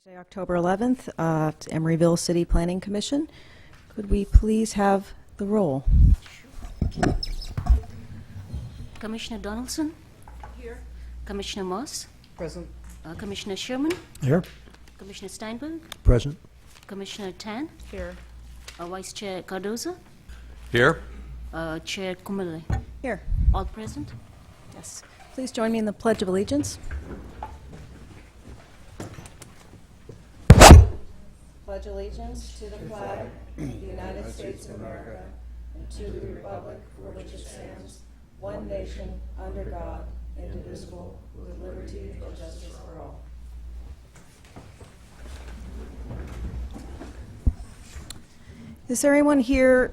Thursday, October 11th, to Emeryville City Planning Commission. Could we please have the roll? Commissioner Donaldson? Here. Commissioner Moss? Present. Commissioner Sherman? Here. Commissioner Steinberg? Present. Commissioner Tan? Here. Vice Chair Cardoza? Here. Chair Kumale? Here. All present? Yes. Please join me in the Pledge of Allegiance. Pledge allegiance to the flag of the United States of America and to the republic for which it stands, one nation, under God, indivisible, with liberty and justice for all. Is there anyone here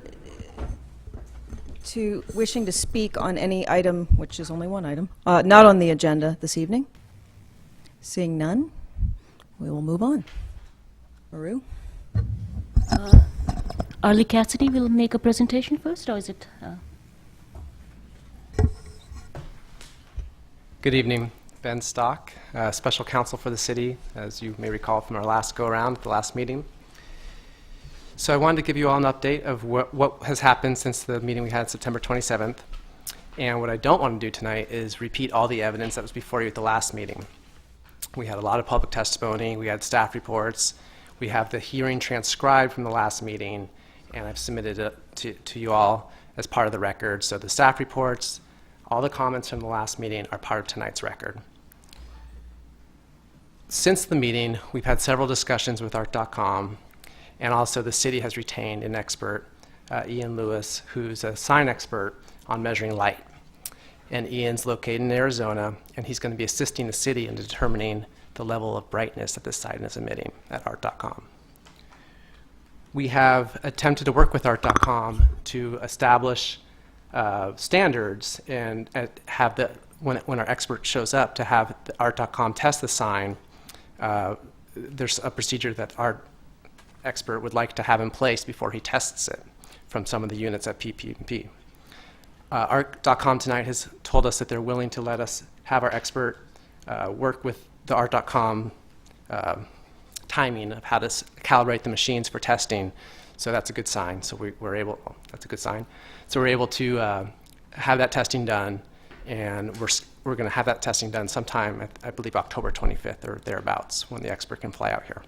wishing to speak on any item, which is only one item, not on the agenda this evening? Seeing none, we will move on. Maru? Arlie Cassidy will make a presentation first, or is it? Good evening. Ben Stock, Special Counsel for the City, as you may recall from our last go-around at the last meeting. So I wanted to give you all an update of what has happened since the meeting we had September 27th. And what I don't want to do tonight is repeat all the evidence that was before you at the last meeting. We had a lot of public testimony, we had staff reports, we have the hearing transcribed from the last meeting, and I've submitted it to you all as part of the record. So the staff reports, all the comments from the last meeting are part of tonight's record. Since the meeting, we've had several discussions with Art.com, and also the city has retained an expert, Ian Lewis, who's a sign expert on measuring light. And Ian's located in Arizona, and he's going to be assisting the city in determining the level of brightness that this sign is emitting at Art.com. We have attempted to work with Art.com to establish standards and have when our expert shows up, to have the Art.com test the sign. There's a procedure that our expert would like to have in place before he tests it from some of the units at PPP. Art.com tonight has told us that they're willing to let us have our expert work with the Art.com timing of how to calibrate the machines for testing. So that's a good sign. So we're able, that's a good sign. So we're able to have that testing done, and we're going to have that testing done sometime at, I believe, October 25th or thereabouts, when the expert can fly out here.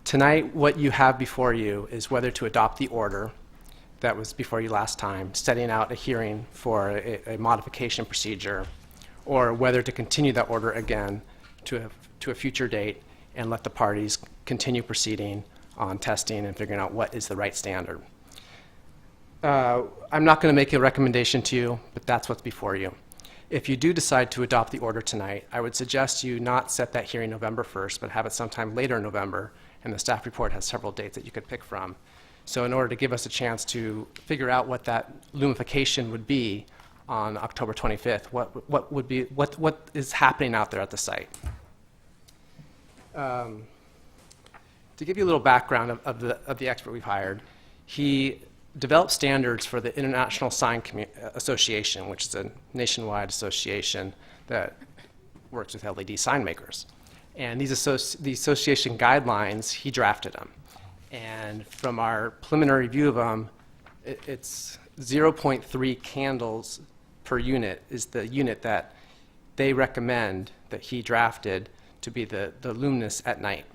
Tonight, what you have before you is whether to adopt the order that was before you last time, setting out a hearing for a modification procedure, or whether to continue that order again to a future date and let the parties continue proceeding on testing and figuring out what is the right standard. I'm not going to make a recommendation to you, but that's what's before you. If you do decide to adopt the order tonight, I would suggest you not set that hearing November 1st, but have it sometime later in November, and the staff report has several dates that you could pick from. So in order to give us a chance to figure out what that lumification would be on October 25th, what is happening out there at the site. To give you a little background of the expert we've hired, he developed standards for the International Sign Association, which is a nationwide association that works with LED sign makers. And the association guidelines, he drafted them. And from our preliminary review of them, it's 0.3 candles per unit is the unit that they recommend, that he drafted, to be the luminous at night.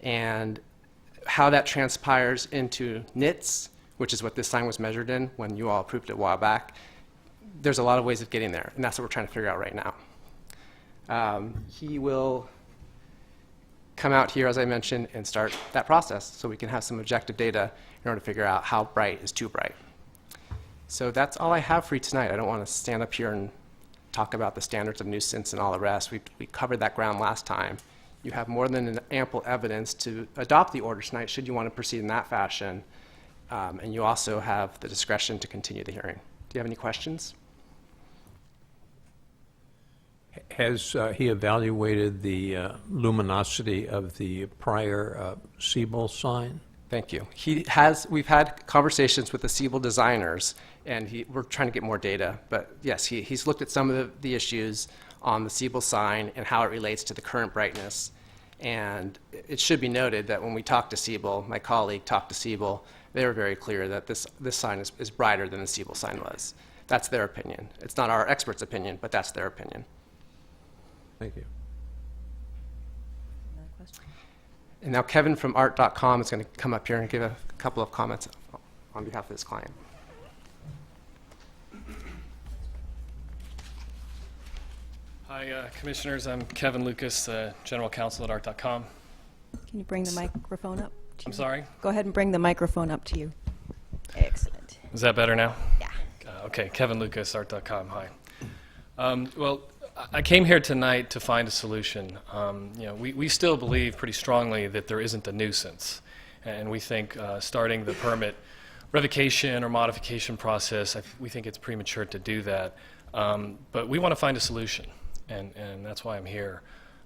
And how that transpires into nits, which is what this sign was measured in when you all approved it a while back, there's a lot of ways of getting there, and that's what we're trying to figure out right now. He will come out here, as I mentioned, and start that process so we can have some objective data in order to figure out how bright is too bright. So that's all I have for you tonight. I don't want to stand up here and talk about the standards of nuisance and all the rest. We covered that ground last time. You have more than ample evidence to adopt the order tonight should you want to proceed in that fashion. And you also have the discretion to continue the hearing. Do you have any questions? Has he evaluated the luminosity of the prior Siebel sign? Thank you. We've had conversations with the Siebel designers, and we're trying to get more data. But yes, he's looked at some of the issues on the Siebel sign and how it relates to the current brightness. And it should be noted that when we talked to Siebel, my colleague talked to Siebel, they were very clear that this sign is brighter than the Siebel sign was. That's their opinion. It's not our expert's opinion, but that's their opinion. Thank you. Another question? And now Kevin from art.com is going to come up here and give a couple of comments on behalf of his client. Hi, Commissioners. I'm Kevin Lucas, General Counsel at art.com. Can you bring the microphone up? I'm sorry? Go ahead and bring the microphone up to you. Excellent. Is that better now? Yeah. Okay, Kevin Lucas, art.com. Hi. Well, I came here tonight to find a solution. We still believe pretty strongly that there isn't a nuisance, and we think starting the permit revocation or modification process, we think it's premature to do that. But we want to find a solution, and that's why I'm here.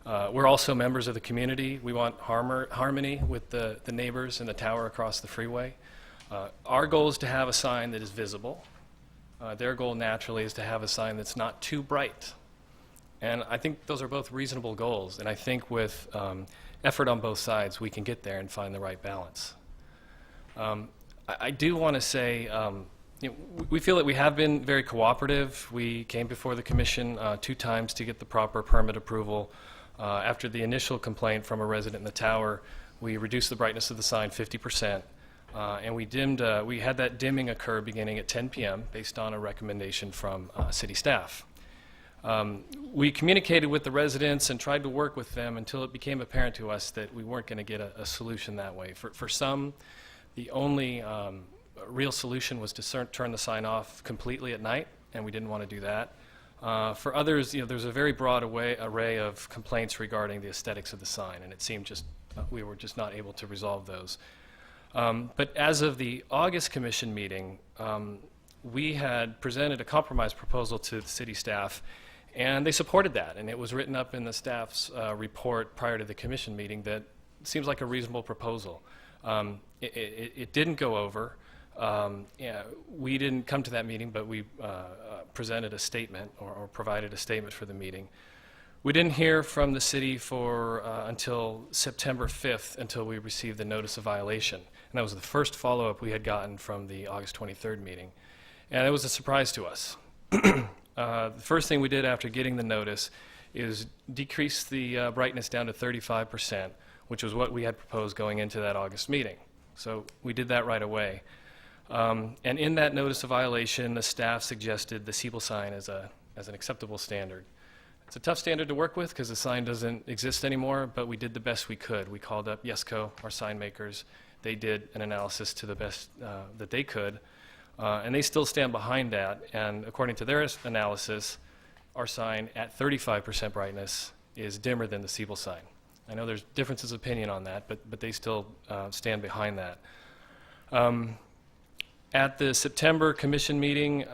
We're also members of the community. We want harmony with the neighbors in the tower across the freeway. Our goal is to have a sign that is visible. Their goal naturally is to have a sign that's not too bright. And I think those are both reasonable goals, and I think with effort on both sides, we can get there and find the right balance. I do want to say, we feel that we have been very cooperative. We came before the commission 2 times to get the proper permit approval. After the initial complaint from a resident in the tower, we reduced the brightness of the sign 50%, and we had that dimming occur beginning at 10 p.m. based on a recommendation from city staff. We communicated with the residents and tried to work with them until it became apparent to us that we weren't going to get a solution that way. For some, the only real solution was to turn the sign off completely at night, and we didn't want to do that. For others, there's a very broad array of complaints regarding the aesthetics of the sign, and it seemed we were just not able to resolve those. But as of the August commission meeting, we had presented a compromise proposal to the city staff, and they supported that, and it was written up in the staff's report prior to the commission meeting that seems like a reasonable proposal. It didn't go over. We didn't come to that meeting, but we presented a statement or provided a statement for the meeting. We didn't hear from the city until September 5th until we received the notice of violation. And that was the first follow-up we had gotten from the August 23rd meeting. And it was a surprise to us. The first thing we did after getting the notice is decrease the brightness down to 35%, which was what we had proposed going into that August meeting. So we did that right away. And in that notice of violation, the staff suggested the Siebel sign as an acceptable standard. It's a tough standard to work with because the sign doesn't exist anymore, but we did the best we could. We called up Yesco, our sign makers. They did an analysis to the best that they could, and they still stand behind that. And according to their analysis, our sign at 35% brightness is dimmer than the Siebel sign. I know there's differences of opinion on that, but they still stand behind that. At the September commission meeting,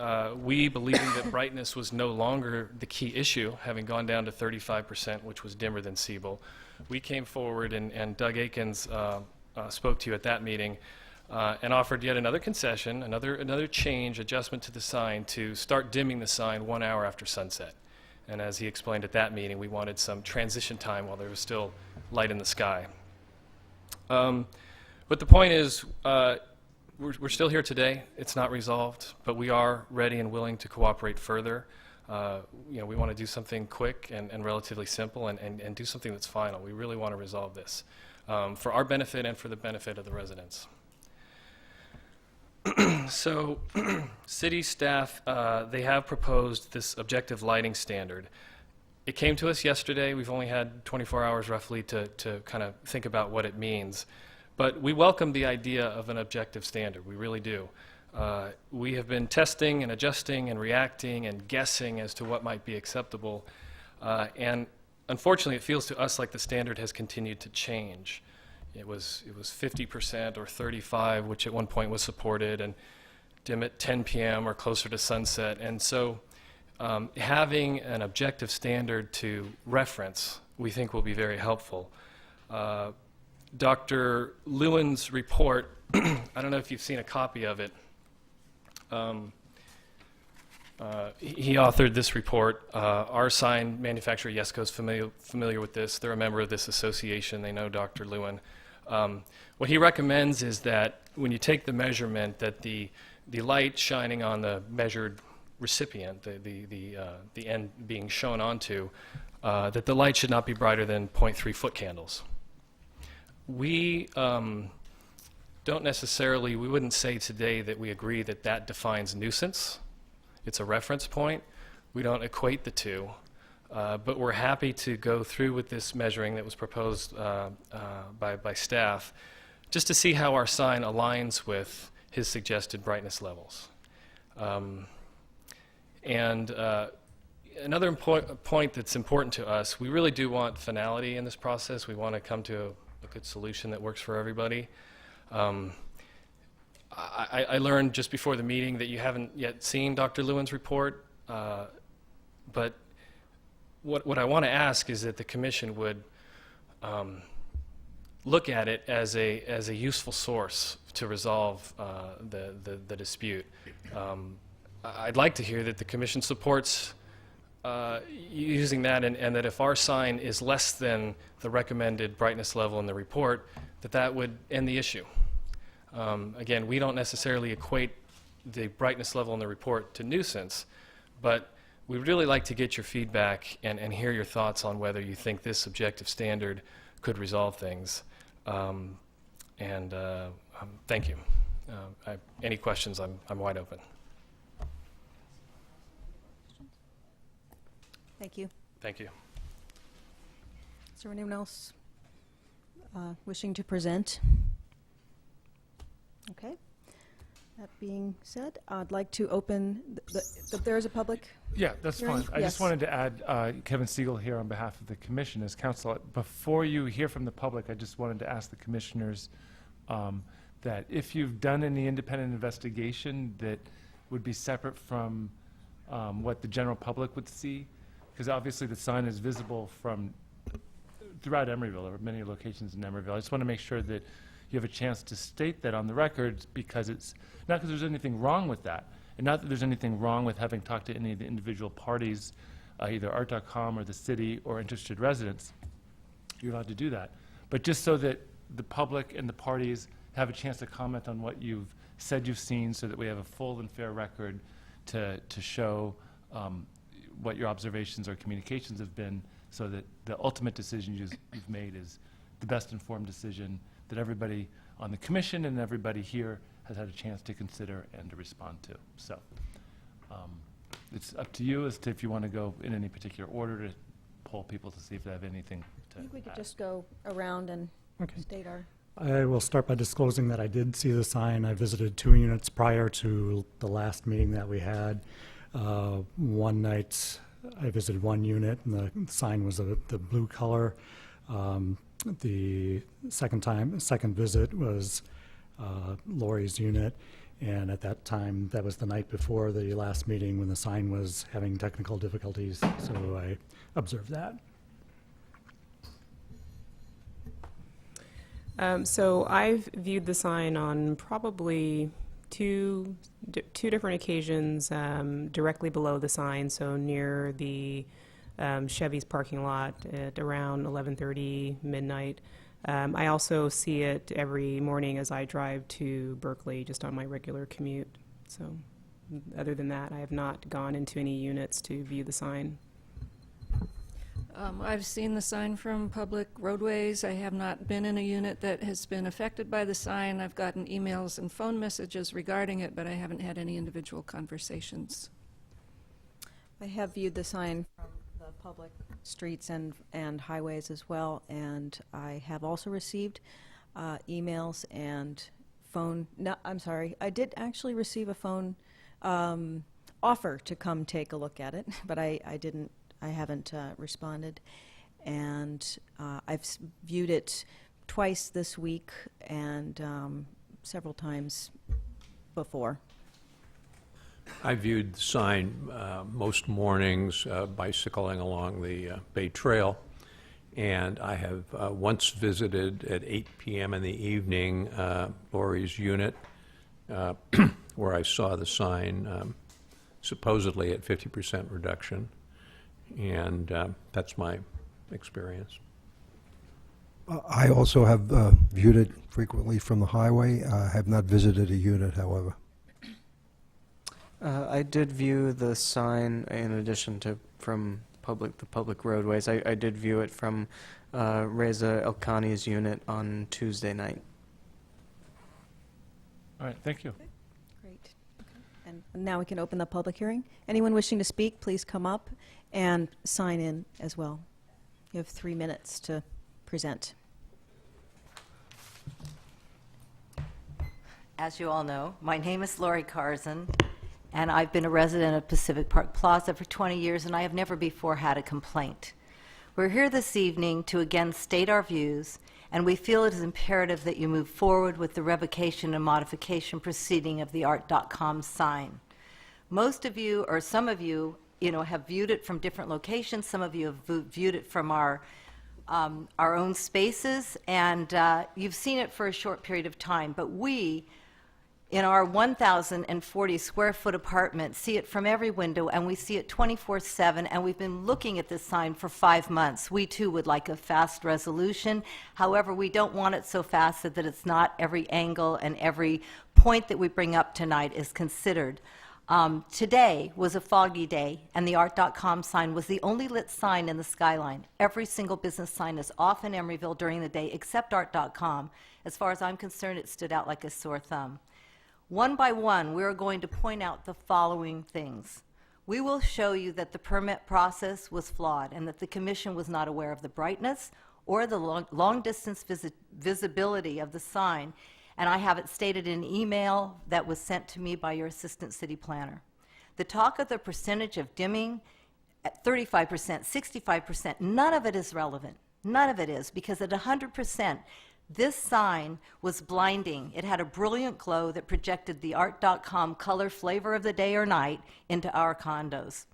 we believed that brightness was no longer the key issue, having gone down to 35%, which was dimmer than Siebel. We came forward, and Doug Akins spoke to you at that meeting, and offered yet another concession, another change, adjustment to the sign to start dimming the sign 1 hour after sunset. And as he explained at that meeting, we wanted some transition time while there was still light in the sky. But the point is, we're still here today. It's not resolved, but we are ready and willing to cooperate further. We want to do something quick and relatively simple and do something that's final. We really want to resolve this for our benefit and for the benefit of the residents. So city staff, they have proposed this objective lighting standard. It came to us yesterday. We've only had 24 hours roughly to kind of think about what it means. But we welcome the idea of an objective standard. We really do. We have been testing and adjusting and reacting and guessing as to what might be acceptable. And unfortunately, it feels to us like the standard has continued to change. It was 50% or 35%, which at one point was supported, and dim at 10 p.m. or closer to sunset. And so having an objective standard to reference, we think will be very helpful. Dr. Lewin's report, I don't know if you've seen a copy of it. He authored this report. Our sign manufacturer, Yesco, is familiar with this. They're a member of this association. They know Dr. Lewin. What he recommends is that when you take the measurement, that the light shining on the measured recipient, the end being shown onto, that the light should not be brighter than 0.3 foot candles. We don't necessarily, we wouldn't say today that we agree that that defines nuisance. It's a reference point. We don't equate the two, but we're happy to go through with this measuring that was proposed by staff, just to see how our sign aligns with his suggested brightness levels. Another point that's important to us, we really do want finality in this process. We want to come to a good solution that works for everybody. I learned just before the meeting that you haven't yet seen Dr. Lewin's report, but what I want to ask is that the commission would look at it as a useful source to resolve the dispute. I'd like to hear that the commission supports using that, and that if our sign is less than the recommended brightness level in the report, that would end the issue. Again, we don't necessarily equate the brightness level in the report to nuisance, but we'd really like to get your feedback and hear your thoughts on whether you think this objective standard could resolve things. Thank you. Any questions, I'm wide open. Thank you. Thank you. Is there anyone else wishing to present? Okay. That being said, I'd like to open, there is a public Yeah, that's hearing? fine. I just Yes. wanted to add, Kevin Siegel here on behalf of the commission as counsel. Before you hear from the public, I just wanted to ask the commissioners that if you've done any independent investigation that would be separate from what the general public would see, because obviously the sign is visible from throughout Emeryville. There are many locations in Emeryville. I just want to make sure that you have a chance to state that on the record, because it's not because there's anything wrong with that, and not that there's anything wrong with having talked to any of the individual parties, either art.com or the city or interested residents. You're allowed to do that. But just so that the public and the parties have a chance to comment on what you've said you've seen, so that we have a full and fair record to show what your observations or communications have been, so that the ultimate decision you've made is the best informed decision that everybody on the commission and everybody here has had a chance to consider and to respond to. So it's up to you as to if you want to go in any particular order to poll people to see if they have anything to I think we could add. just go around and state our, I will start by disclosing that I did see the sign. I visited 2 units prior to the last meeting that we had. One night I visited 1 unit and the sign was the blue color. The second visit was Lori's unit, and at that time, that was the night before the last meeting when the sign was having technical difficulties, so I observed that. So I've viewed the sign on probably two different occasions, directly below the sign, so near the Chevy's parking lot at around 11:30 midnight. I also see it every morning as I drive to Berkeley, just on my regular commute. So other than that, I have not gone into any units to view the sign. I've seen the sign from public roadways. I have not been in a unit that has been affected by the sign. I've gotten emails and phone messages regarding it, but I haven't had any individual conversations. I have viewed the sign from the public streets and highways as well, and I have also received emails and phone, no, I'm sorry, I did actually receive a phone offer to come take a look at it, but I haven't responded, and I've viewed it twice this week and several times before. I viewed the sign most mornings bicycling along the Bay Trail, and I have once visited at 8 p.m. in the evening Lori's unit, where I saw the sign supposedly at 50% reduction, and that's my experience. I also have viewed it frequently from the highway. I have not visited a unit, however. I did view the sign in addition to from the public roadways. I did view it from Reza Elkani's unit on Tuesday night. All right, thank you. Great. And now we can open the public hearing. Anyone wishing to speak, please come up and sign in as well. You have 3 minutes to present. As you all know, my name is Lori Carson, and I've been a resident of Pacific Park Plaza for 20 years, and I have never before had a complaint. We're here this evening to again state our views, and we feel it is imperative that you move forward with the revocation and modification proceeding of the art.com sign. Most of you, or some of you, have viewed it from different locations. Some of you have viewed it from our own spaces, and you've seen it for a short period of time. But we, in our 1,040 square foot apartment, see it from every window, and we see it 24/7, and we've been looking at this sign for 5 months. We too would like a fast resolution. However, we don't want it so fast that it's not every angle and every point that we bring up tonight is considered. Today was a foggy day, and the art.com sign was the only lit sign in the skyline. Every single business sign is off in Emeryville during the day except art.com. As far as I'm concerned, it stood out like a sore thumb. One by one, we're going to point out the following things. We will show you that the permit process was flawed and that the commission was not aware of the brightness or the long-distance visibility of the sign, and I have it stated in an email that was sent to me by your assistant city planner. The talk of the percentage of dimming at 35%, 65%, none of it is relevant. None of it is, because at 100%, this sign was blinding. It had a brilliant glow that projected the art.com color flavor of the day or night into our condos.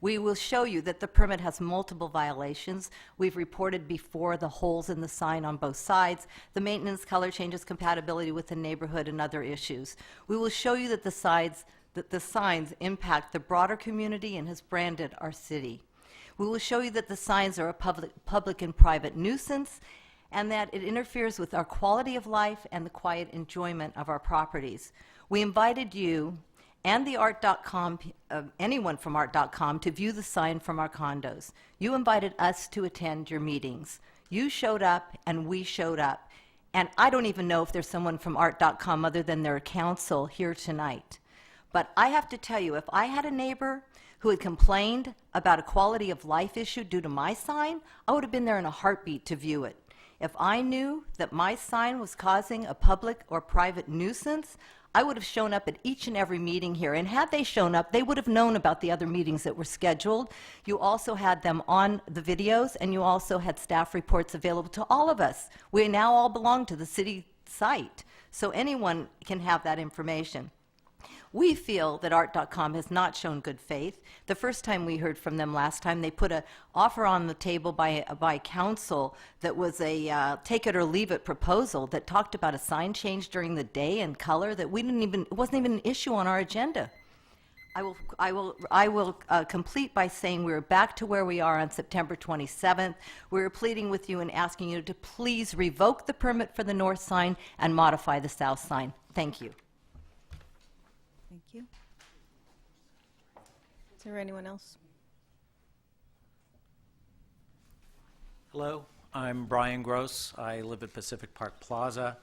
We will show you that the permit has multiple violations. We've reported before the holes in the sign on both sides, the maintenance, color changes, compatibility with the neighborhood, and other issues. We will show you that the signs impact the broader community and has branded our city. We will show you that the signs are a public and private nuisance, and that it interferes with our quality of life and the quiet enjoyment of our properties. We invited you and the art.com, anyone from art.com, to view the sign from our condos. You invited us to attend your meetings. You showed up and we showed up. And I don't even know if there's someone from art.com other than their counsel here tonight. But I have to tell you, if I had a neighbor who had complained about a quality of life issue due to my sign, I would have been there in a heartbeat to view it. If I knew that my sign was causing a public or private nuisance, I would have shown up at each and every meeting here. And had they shown up, they would have known about the other meetings that were scheduled. You also had them on the videos, and you also had staff reports available to all of us. We now all belong to the city site, so anyone can have that information. We feel that art.com has not shown good faith. The first time we heard from them last time, they put an offer on the table by council that was a take it or leave it proposal that talked about a sign change during the day and color that it wasn't even an issue on our agenda. I will complete by saying we're back to where we are on September 27th. We're pleading with you and asking you to please revoke the permit for the north sign and modify the south sign. Thank you. Thank you. Is there anyone else? Hello, I'm Brian Gross. I live at Pacific Park Plaza.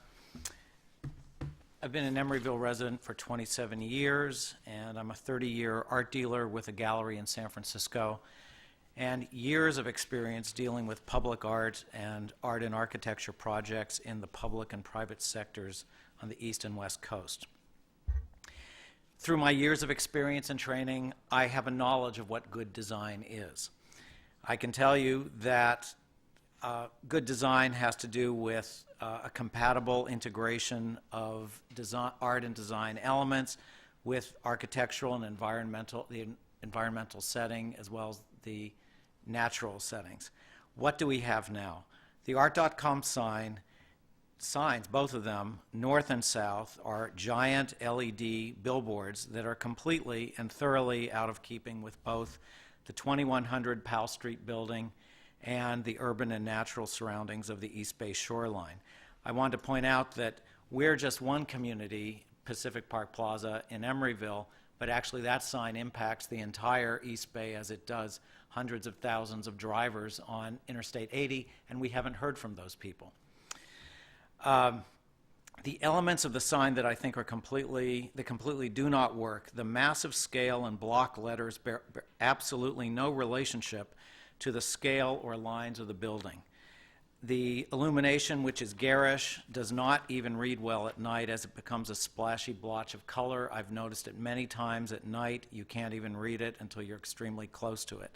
I've been an Emeryville resident for 27 years, and I'm a 30-year art dealer with a gallery in San Francisco, and years of experience dealing with public art and art and architecture projects in the public and private sectors on the East and West Coast. Through my years of experience and training, I have a knowledge of what good design is. I can tell you that good design has to do with a compatible integration of art and design elements with architectural and the environmental setting as well as the natural settings. What do we have now? The art.com sign signs, both of them, north and south, are giant LED billboards that are completely and thoroughly out of keeping with both the 2100 Powell Street building and the urban and natural surroundings of the East Bay shoreline. I wanted to point out that we're just one community, Pacific Park Plaza in Emeryville, but actually that sign impacts the entire East Bay as it does hundreds of thousands of drivers on Interstate 80, and we haven't heard from those people. The elements of the sign that I think are completely do not work, the massive scale and block letters bear absolutely no relationship to the scale or lines of the building. The illumination, which is garish, does not even read well at night as it becomes a splashy blotch of color. I've noticed it many times at night. You can't even read it until you're extremely close to it.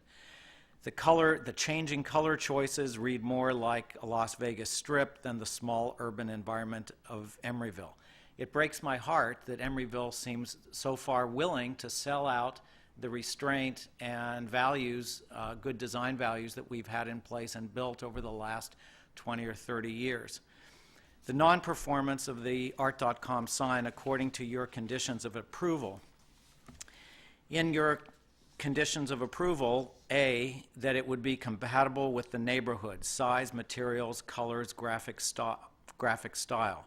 The changing color choices read more like a Las Vegas Strip than the small urban environment of Emeryville. It breaks my heart that Emeryville seems so far willing to sell out the restraint and values, good design values that we've had in place and built over the last 20 or 30 years. The non-performance of the art.com sign according to your conditions of approval. In your conditions of approval, A, that it would be compatible with the neighborhood, size, materials, colors, graphic style,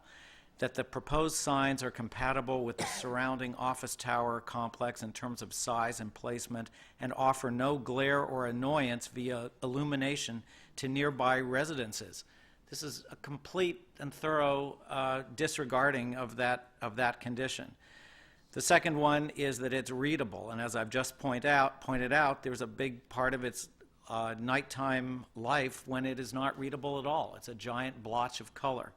that the proposed signs are compatible with the surrounding office tower complex in terms of size and placement and offer no glare or annoyance via illumination to nearby residences. This is a complete and thorough disregarding of that condition. The second one is that it's readable, and as I've just pointed out, there's a big part of its nighttime life when it is not readable at all. It's a giant blotch of color.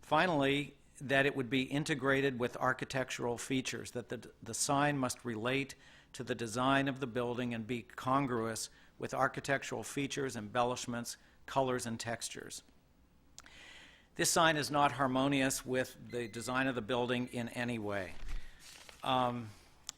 Finally, that it would be integrated with architectural features, that the sign must relate to the design of the building and be congruous with architectural features, embellishments, colors, and textures. This sign is not harmonious with the design of the building in any way.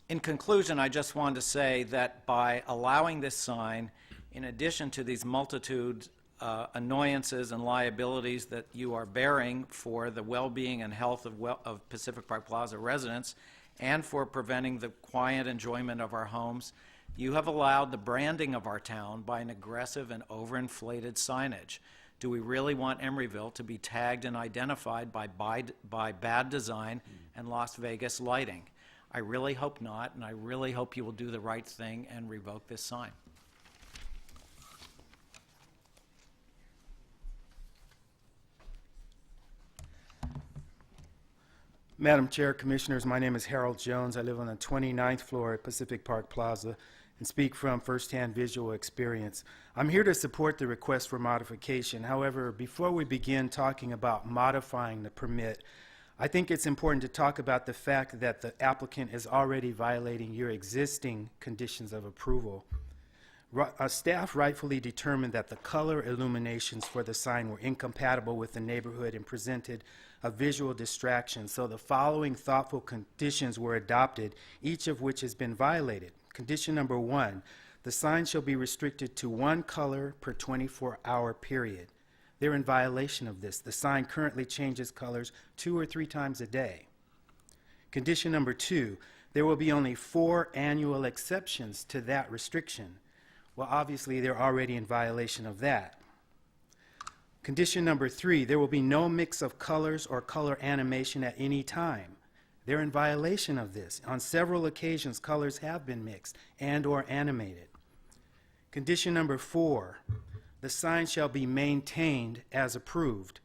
In conclusion, I just wanted to say that by allowing this sign, in addition to these multitude annoyances and liabilities that you are bearing for the well-being and health of Pacific Park Plaza residents and for preventing the quiet enjoyment of our homes, you have allowed the branding of our town by an aggressive and overinflated signage. Do we really want Emeryville to be tagged and identified by bad design and Las Vegas lighting? I really hope not, and I really hope you will do the right thing and revoke this sign. Madam Chair, Commissioners, my name is Harold Jones. I live on the 29th floor at Pacific Park Plaza and speak from firsthand visual experience. I'm here to support the request for modification. However, before we begin talking about modifying the permit, I think it's important to talk about the fact that the applicant is already violating your existing conditions of approval. Staff rightfully determined that the color illuminations for the sign were incompatible with the neighborhood and presented a visual distraction. So the following thoughtful conditions were adopted, each of which has been violated. Condition number 1, the sign shall be restricted to one color per 24-hour period. They're in violation of this. The sign currently changes colors 2 or 3 times a day. Condition number 2, there will be only 4 annual exceptions to that restriction. Well, obviously, they're already in violation of that. Condition number 3, there will be no mix of colors or color animation at any time. They're in violation of this. On several occasions, colors have been mixed and/or animated. Condition number 4, the sign shall be maintained as approved.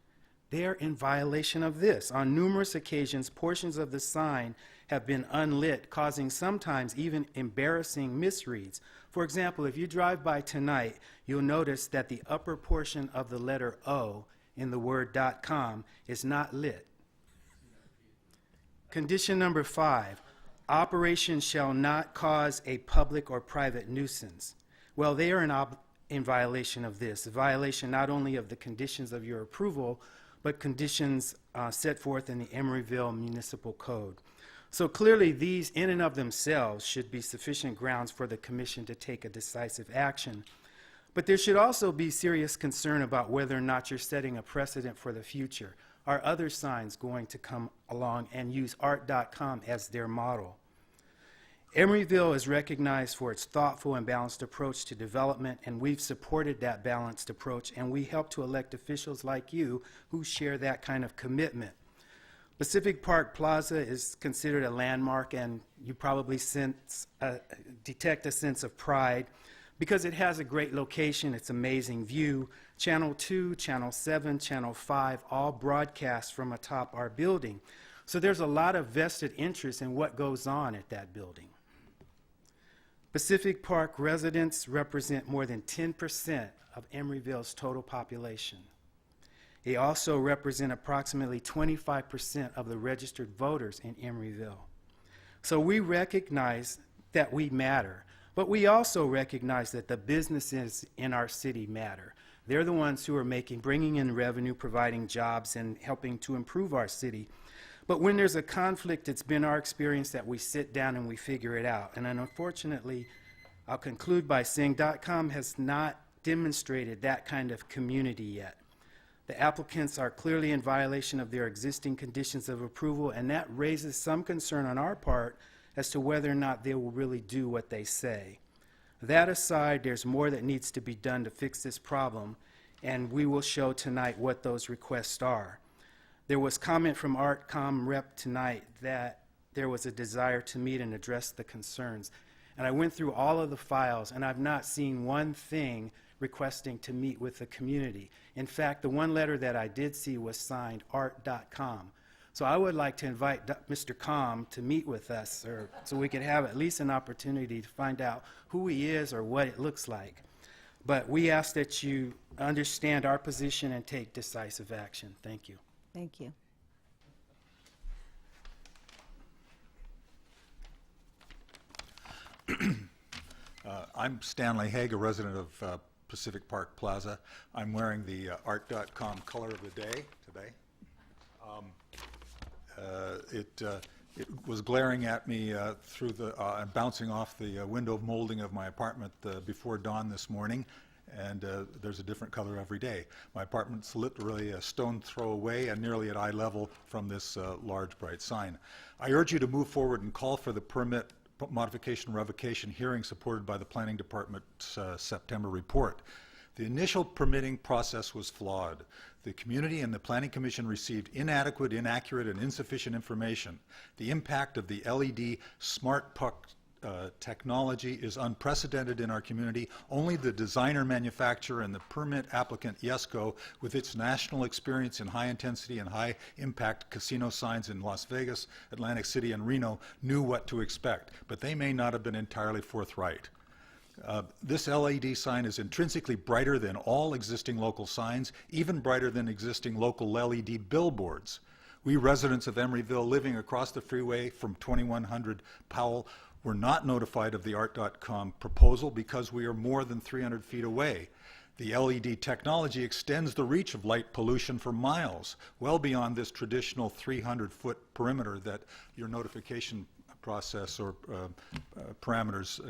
They're in violation of this. On numerous occasions, portions of the sign have been unlit, causing sometimes even embarrassing misreads. For example, if you drive by tonight, you'll notice that the upper portion of the letter O in the word .com is not lit. Condition number 5, operation shall not cause a public or private nuisance. Well, they are in violation of this, a violation not only of the conditions of your approval, but conditions set forth in the Emeryville Municipal Code. So clearly, these in and of themselves should be sufficient grounds for the Commission to take a decisive action. But there should also be serious concern about whether or not you're setting a precedent for the future. Are other signs going to come along and use art.com as their model? Emeryville is recognized for its thoughtful and balanced approach to development, and we've supported that balanced approach, and we help to elect officials like you who share that kind of commitment. Pacific Park Plaza is considered a landmark, and you probably detect a sense of pride because it has a great location, its amazing view. Channel 2, Channel 7, Channel 5 all broadcast from atop our building. So there's a lot of vested interest in what goes on at that building. Pacific Park residents represent more than 10% of Emeryville's total population. They also represent approximately 25% of the registered voters in Emeryville. So we recognize that we matter, but we also recognize that the businesses in our city matter. They're the ones who are bringing in revenue, providing jobs, and helping to improve our city. But when there's a conflict, it's been our experience that we sit down and we figure it out. And unfortunately, I'll conclude by saying .com has not demonstrated that kind of community yet. The applicants are clearly in violation of their existing conditions of approval, and that raises some concern on our part as to whether or not they will really do what they say. That aside, there's more that needs to be done to fix this problem, and we will show tonight what those requests are. There was comment from ArtCom rep tonight that there was a desire to meet and address the concerns. And I went through all of the files, and I've not seen one thing requesting to meet with the community. In fact, the one letter that I did see was signed art.com. So I would like to invite Mr. Com to meet with us, so we could have at least an opportunity to find out who he is or what it looks like. But we ask that you understand our position and take decisive action. Thank you. Thank you. I'm Stanley Haig, a resident of Pacific Park Plaza. I'm wearing the art.com color of the day today. It was glaring at me through the bouncing off the window molding of my apartment before dawn this morning, and there's a different color every day. My apartment's literally a stone throw away and nearly at eye level from this large bright sign. I urge you to move forward and call for the permit modification revocation hearing supported by the Planning Department's September report. The initial permitting process was flawed. The community and the Planning Commission received inadequate, inaccurate, and insufficient information. The impact of the LED smart puck technology is unprecedented in our community. Only the designer, manufacturer, and the permit applicant, YESCO, with its national experience in high-intensity and high-impact casino signs in Las Vegas, Atlantic City, and Reno, knew what to expect, but they may not have been entirely forthright. This LED sign is intrinsically brighter than all existing local signs, even brighter than existing local LED billboards. We residents of Emeryville living across the freeway from 2100 Powell were not notified of the art.com proposal because we are more than 300 feet away. The LED technology extends the reach of light pollution for miles, well beyond this traditional 300-foot perimeter that your notification process or parameters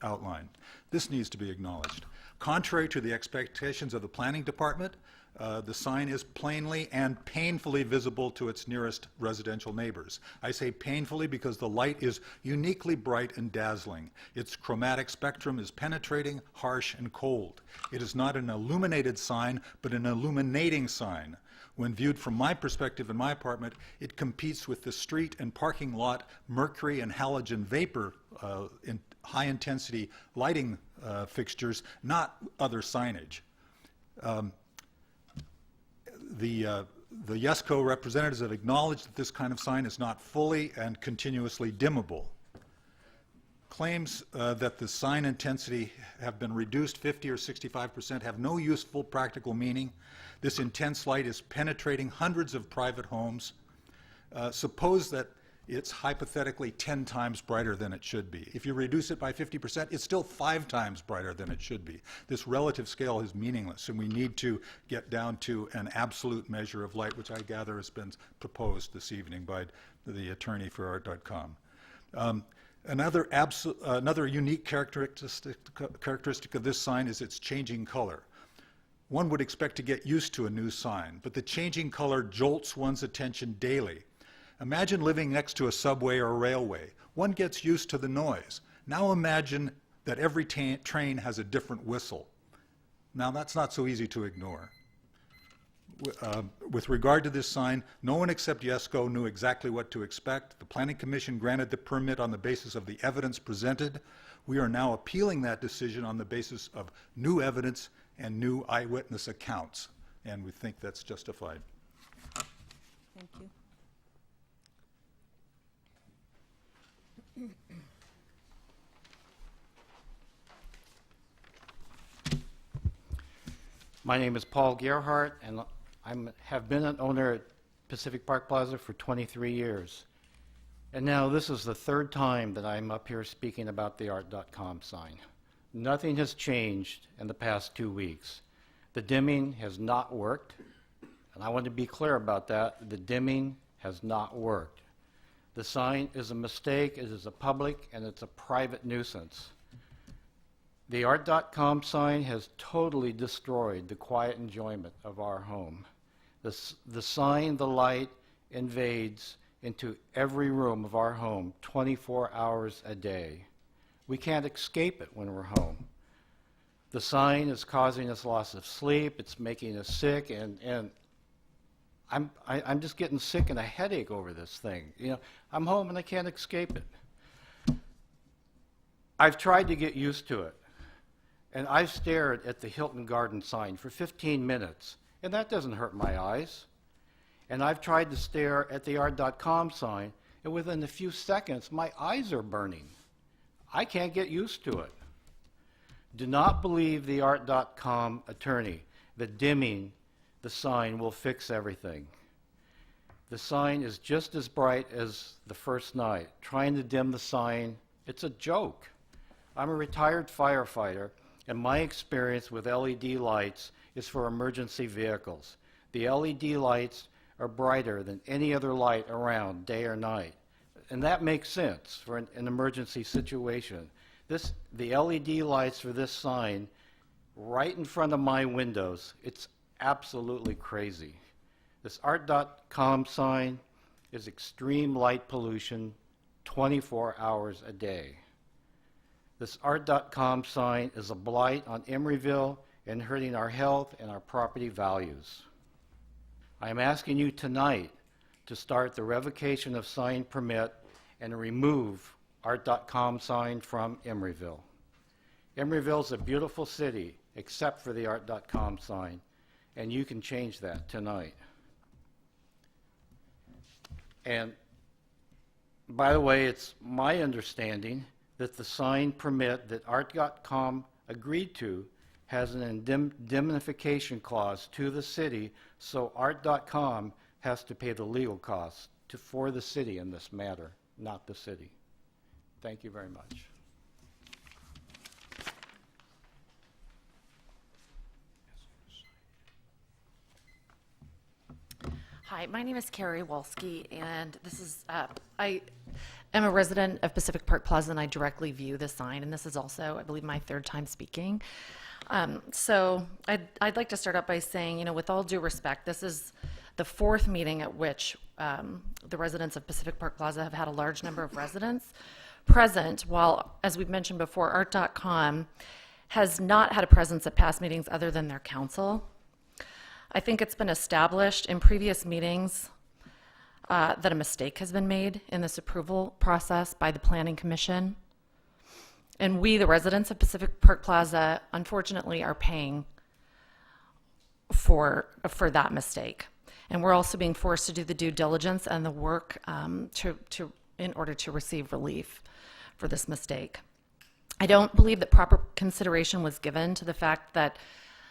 outline. This needs to be acknowledged. Contrary to the expectations of the Planning Department, the sign is plainly and painfully visible to its nearest residential neighbors. I say painfully because the light is uniquely bright and dazzling. Its chromatic spectrum is penetrating, harsh, and cold. It is not an illuminated sign, but an illuminating sign. When viewed from my perspective in my apartment, it competes with the street and parking lot mercury and halogen vapor in high-intensity lighting fixtures, not other signage. The YESCO representatives have acknowledged that this kind of sign is not fully and continuously dimmable. Claims that the sign intensity have been reduced 50 or 65% have no useful practical meaning. This intense light is penetrating hundreds of private homes. Suppose that it's hypothetically 10 times brighter than it should be. If you reduce it by 50%, it's still 5 times brighter than it should be. This relative scale is meaningless, and we need to get down to an absolute measure of light, which I gather has been proposed this evening by the attorney for art.com. Another unique characteristic of this sign is its changing color. One would expect to get used to a new sign, but the changing color jolts one's attention daily. Imagine living next to a subway or a railway. One gets used to the noise. Now imagine that every train has a different whistle. Now that's not so easy to ignore. With regard to this sign, no one except YESCO knew exactly what to expect. The Planning Commission granted the permit on the basis of the evidence presented. We are now appealing that decision on the basis of new evidence and new eyewitness accounts, and we think that's justified. Thank you. My name is Paul Gerhardt, and I have been an owner at Pacific Park Plaza for 23 years. And now this is the third time that I'm up here speaking about the art.com sign. Nothing has changed in the past 2 weeks. The dimming has not worked, and I want to be clear about that. The dimming has not worked. The sign is a mistake, it is a public, and it's a private nuisance. The art.com sign has totally destroyed the quiet enjoyment of our home. The sign, the light, invades into every room of our home 24 hours a day. We can't escape it when we're home. The sign is causing us loss of sleep, it's making us sick, and I'm just getting sick and a headache over this thing. You know, I'm home and I can't escape it. I've tried to get used to it. And I've stared at the Hilton Garden sign for 15 minutes, and that doesn't hurt my eyes. And I've tried to stare at the art.com sign, and within a few seconds, my eyes are burning. I can't get used to it. Do not believe the art.com attorney that dimming the sign will fix everything. The sign is just as bright as the first night. Trying to dim the sign, it's a joke. I'm a retired firefighter, and my experience with LED lights is for emergency vehicles. The LED lights are brighter than any other light around, day or night. And that makes sense for an emergency situation. The LED lights for this sign, right in front of my windows, it's absolutely crazy. This art.com sign is extreme light pollution 24 hours a day. This art.com sign is a blight on Emeryville and hurting our health and our property values. I am asking you tonight to start the revocation of sign permit and remove art.com sign from Emeryville. Emeryville is a beautiful city except for the art.com sign, and you can change that tonight. And by the way, it's my understanding that the sign permit that art.com agreed to has an indemnification clause to the city, so art.com has to pay the legal costs for the city in this matter, not the city. Thank you very much. Hi, my name is Carrie Wolski, and this is, I am a resident of Pacific Park Plaza, and I directly view the sign, and this is also, I believe, my third time speaking. So I'd like to start out by saying, you know, with all due respect, this is the fourth meeting at which the residents of Pacific Park Plaza have had a large number of residents present, while, as we've mentioned before, art.com has not had a presence at past meetings other than their council. I think it's been established in previous meetings that a mistake has been made in this approval process by the Planning Commission. And we, the residents of Pacific Park Plaza, unfortunately are paying for that mistake. And we're also being forced to do the due diligence and the work in order to receive relief for this mistake. I don't believe that proper consideration was given to the fact that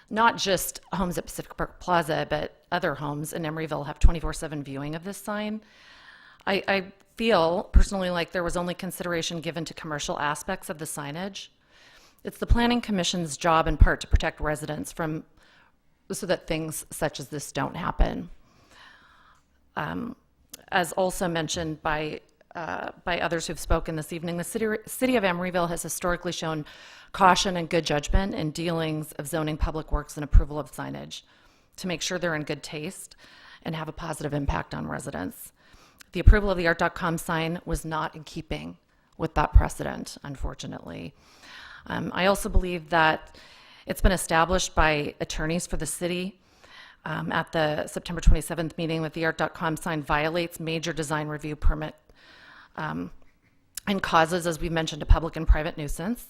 not just homes at Pacific Park Plaza, but other homes in Emeryville have 24/7 viewing of this sign. I feel personally like there was only consideration given to commercial aspects of the signage. It's the Planning Commission's job in part to protect residents so that things such as this don't happen. As also mentioned by by others who've spoken this evening, the city of Emeryville has historically shown caution and good judgment in dealings of zoning public works and approval of signage to make sure they're in good taste and have a positive impact on residents. The approval of the art.com sign was not in keeping with that precedent, unfortunately. I also believe that it's been established by attorneys for the city at the September 27th meeting that the art.com sign violates major design review permit and causes, as we mentioned, a public and private nuisance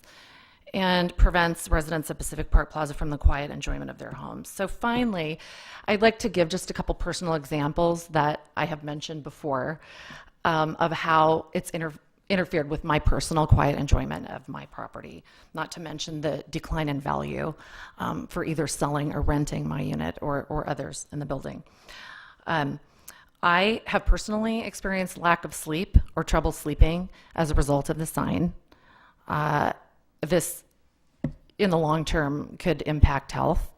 and prevents residents of Pacific Park Plaza from the quiet enjoyment of their homes. So finally, I'd like to give just a couple personal examples that I have mentioned before of how it's interfered with my personal quiet enjoyment of my property, not to mention the decline in value for either selling or renting my unit or others in the building. I have personally experienced lack of sleep or trouble sleeping as a result of the sign. This, in the long term, could impact health.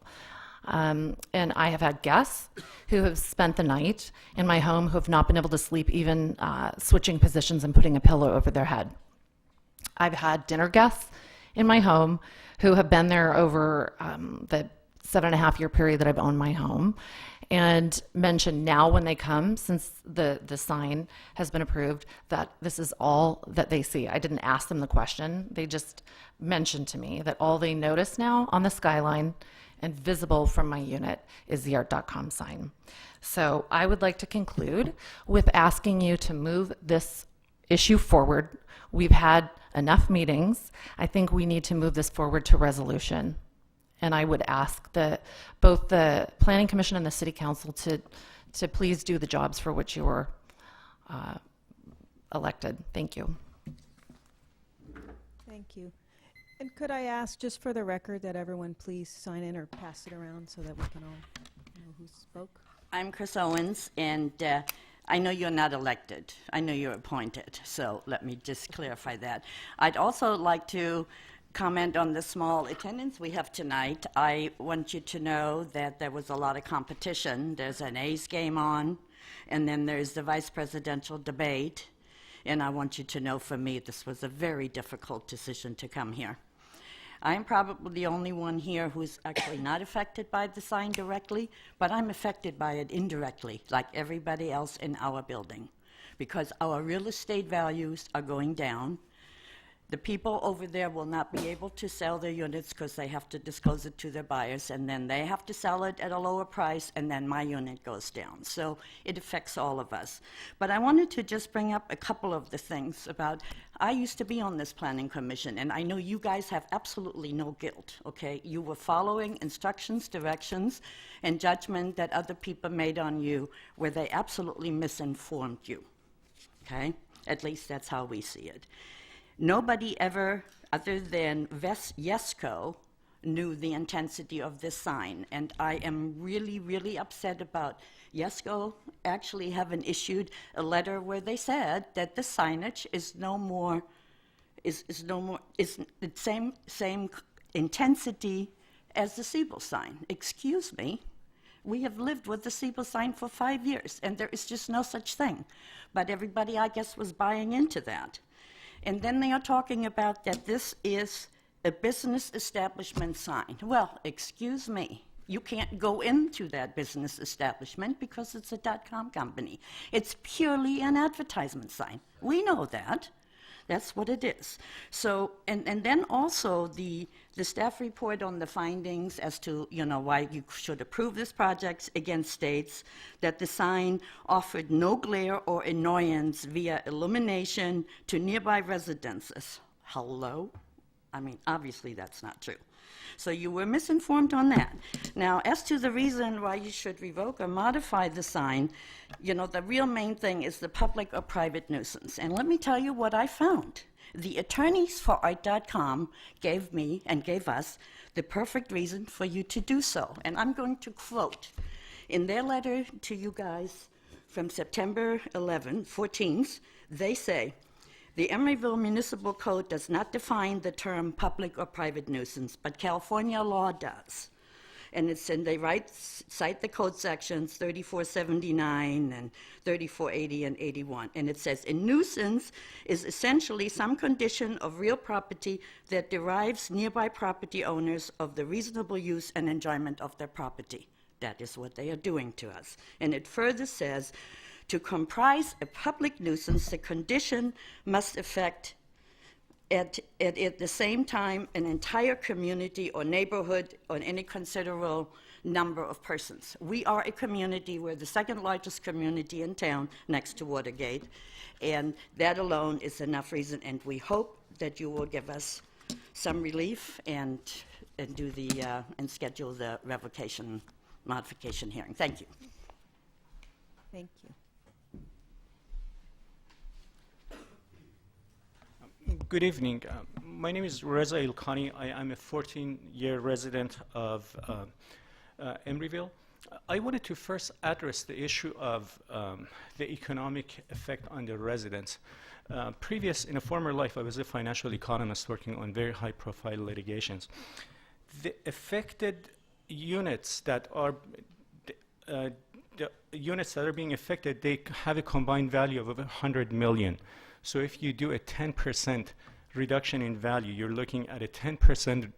And I have had guests who have spent the night in my home who have not been able to sleep, even switching positions and putting a pillow over their head. I've had dinner guests in my home who have been there over the 7.5-year period that I've owned my home, and mentioned now when they come, since the sign has been approved, that this is all that they see. I didn't ask them the question. They just mentioned to me that all they notice now on the skyline and visible from my unit is the art.com sign. So I would like to conclude with asking you to move this issue forward. We've had enough meetings. I think we need to move this forward to resolution. And I would ask both the Planning Commission and the City Council to please do the jobs for which you were elected. Thank you. Thank you. And could I ask, just for the record, that everyone please sign in or pass it around so that we can all know who spoke? I'm Chris Owens, and I know you're not elected. I know you're appointed, so let me just clarify that. I'd also like to comment on the small attendance we have tonight. I want you to know that there was a lot of competition. There's an A's game on, and then there's the vice presidential debate. And I want you to know, for me, this was a very difficult decision to come here. I'm probably the only one here who's actually not affected by the sign directly, but I'm affected by it indirectly, like everybody else in our building, because our real estate values are going down. The people over there will not be able to sell their units because they have to disclose it to their buyers, and then they have to sell it at a lower price, and then my unit goes down. So it affects all of us. But I wanted to just bring up a couple of the things about, I used to be on this planning commission, and I know you guys have absolutely no guilt, okay? You were following instructions, directions, and judgment that other people made on you where they absolutely misinformed you, okay? At least that's how we see it. Nobody ever, other than Yesco, knew the intensity of this sign, and I am really, really upset about Yesco actually having issued a letter where they said that the signage is the same intensity as the Siebel sign. Excuse me. We have lived with the Siebel sign for 5 years, and there is just no such thing. But everybody, I guess, was buying into that. And then they are talking about that this is a business establishment sign. Well, excuse me. You can't go into that business establishment because it's a .com company. It's purely an advertisement sign. We know that. That's what it is. So, and then also the staff report on the findings as to, why you should approve this project again states that the sign offered no glare or annoyance via illumination to nearby residences. Hello? I mean, obviously that's not true. So you were misinformed on that. Now, as to the reason why you should revoke or modify the sign, the real main thing is the public or private nuisance. And let me tell you what I found. The attorneys for Art.com gave me and gave us the perfect reason for you to do so. And I'm going to quote in their letter to you guys from September 14th, they say, the Emeryville Municipal Code does not define the term public or private nuisance, but California law does. And they cite the code sections 3479 and 3480 and 81. And it says, a nuisance is essentially some condition of real property that deprives nearby property owners of the reasonable use and enjoyment of their property. That is what they are doing to us. And it further says, to comprise a public nuisance, the condition must affect at the same time an entire community or neighborhood or any considerable number of persons. We are a community. We're the second largest community in town next to Watergate, and that alone is enough reason, and we hope that you will give us some relief and do the and schedule the revocation modification hearing. Thank you. Thank you. Good evening. My name is Reza Ilkhani. I am a 14-year resident of Emeryville. I wanted to first address the issue of the economic effect on the residents. In a former life, I was a financial economist working on very high-profile litigations. The affected units that are the units that are being affected, they have a combined value of over 100 million. So if you do a 10% reduction in value, you're looking at a 10%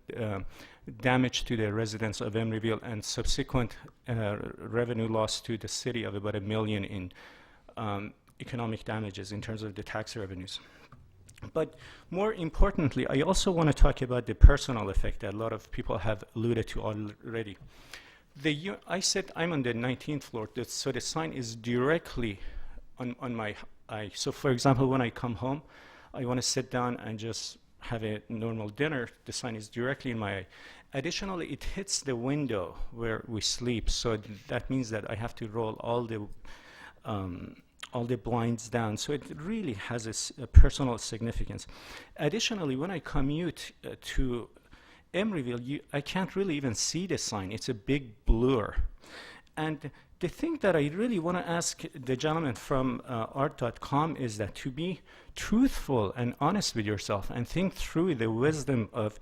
damage to the residents of Emeryville and subsequent revenue loss to the city of about $1 million in economic damages in terms of the tax revenues. But more importantly, I also want to talk about the personal effect that a lot of people have alluded to already. I said I'm on the 19th floor, so the sign is directly on my eye. So for example, when I come home, I want to sit down and just have a normal dinner. The sign is directly in my eye. Additionally, it hits the window where we sleep, so that means that I have to roll all the blinds down. So it really has a personal significance. Additionally, when I commute to Emeryville, I can't really even see the sign. It's a big blur. And the thing that I really want to ask the gentleman from art.com is that to be truthful and honest with yourself and think through the wisdom of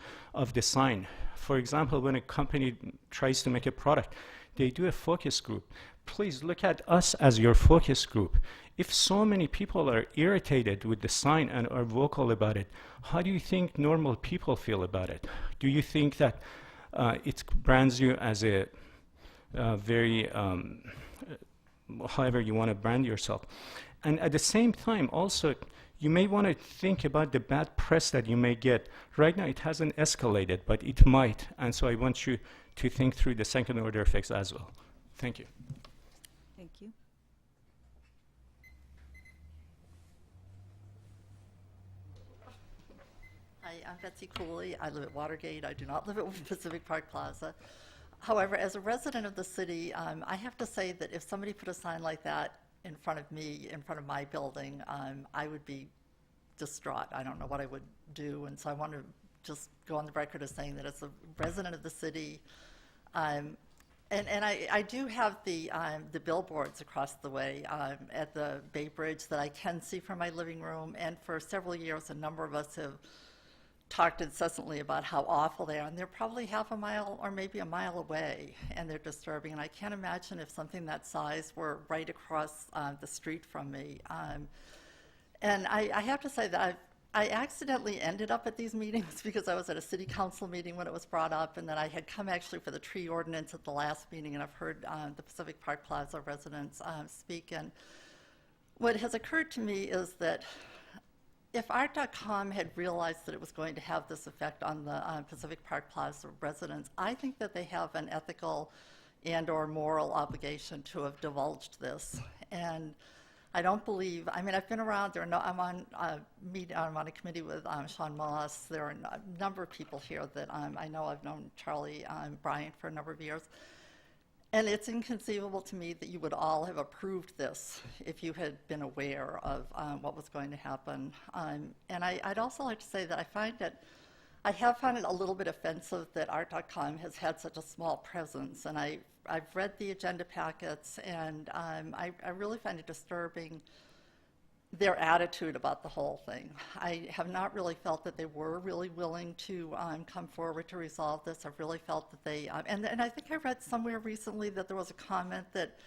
the sign. For example, when a company tries to make a product, they do a focus group. Please look at us as your focus group. If so many people are irritated with the sign and are vocal about it, how do you think normal people feel about it? Do you think that it brands you as a very, however you want to brand yourself? And at the same time, also, you may want to think about the bad press that you may get. Right now, it hasn't escalated, but it might. And so I want you to think through the second order effects as well. Thank you. Thank you. Hi, I'm Betsy Cooley. I live at Watergate. I do not live at Pacific Park Plaza. However, as a resident of the city, I have to say that if somebody put a sign like that in front of me, in front of my building, I would be distraught. I don't know what I would do. And so I want to just go on the record as saying that as a resident of the city, and I do have the billboards across the way at the Bay Bridge that I can see from my living room. And for several years, a number of us have talked incessantly about how awful they are, and they're probably half a mile or maybe a mile away, and they're disturbing. And I can't imagine if something that size were right across the street from me. And I have to say that I accidentally ended up at these meetings because I was at a city council meeting when it was brought up, and then I had come actually for the tree ordinance at the last meeting, and I've heard the Pacific Park Plaza residents speak. And what has occurred to me is that if art.com had realized that it was going to have this effect on the Pacific Park Plaza residents, I think that they have an ethical and or moral obligation to have divulged this. And I don't believe, I mean, I've been around, I'm on a committee with Sean Moss. There are a number of people here that I know. I've known Charlie Bryant for a number of years. And it's inconceivable to me that you would all have approved this if you had been aware of what was going to happen. And I'd also like to say that I have found it a little bit offensive that art.com has had such a small presence. And I've read the agenda packets, and I really find it disturbing their attitude about the whole thing. I have not really felt that they were really willing to come forward to resolve this. I've really felt that they, and I think I read somewhere recently that there was a comment that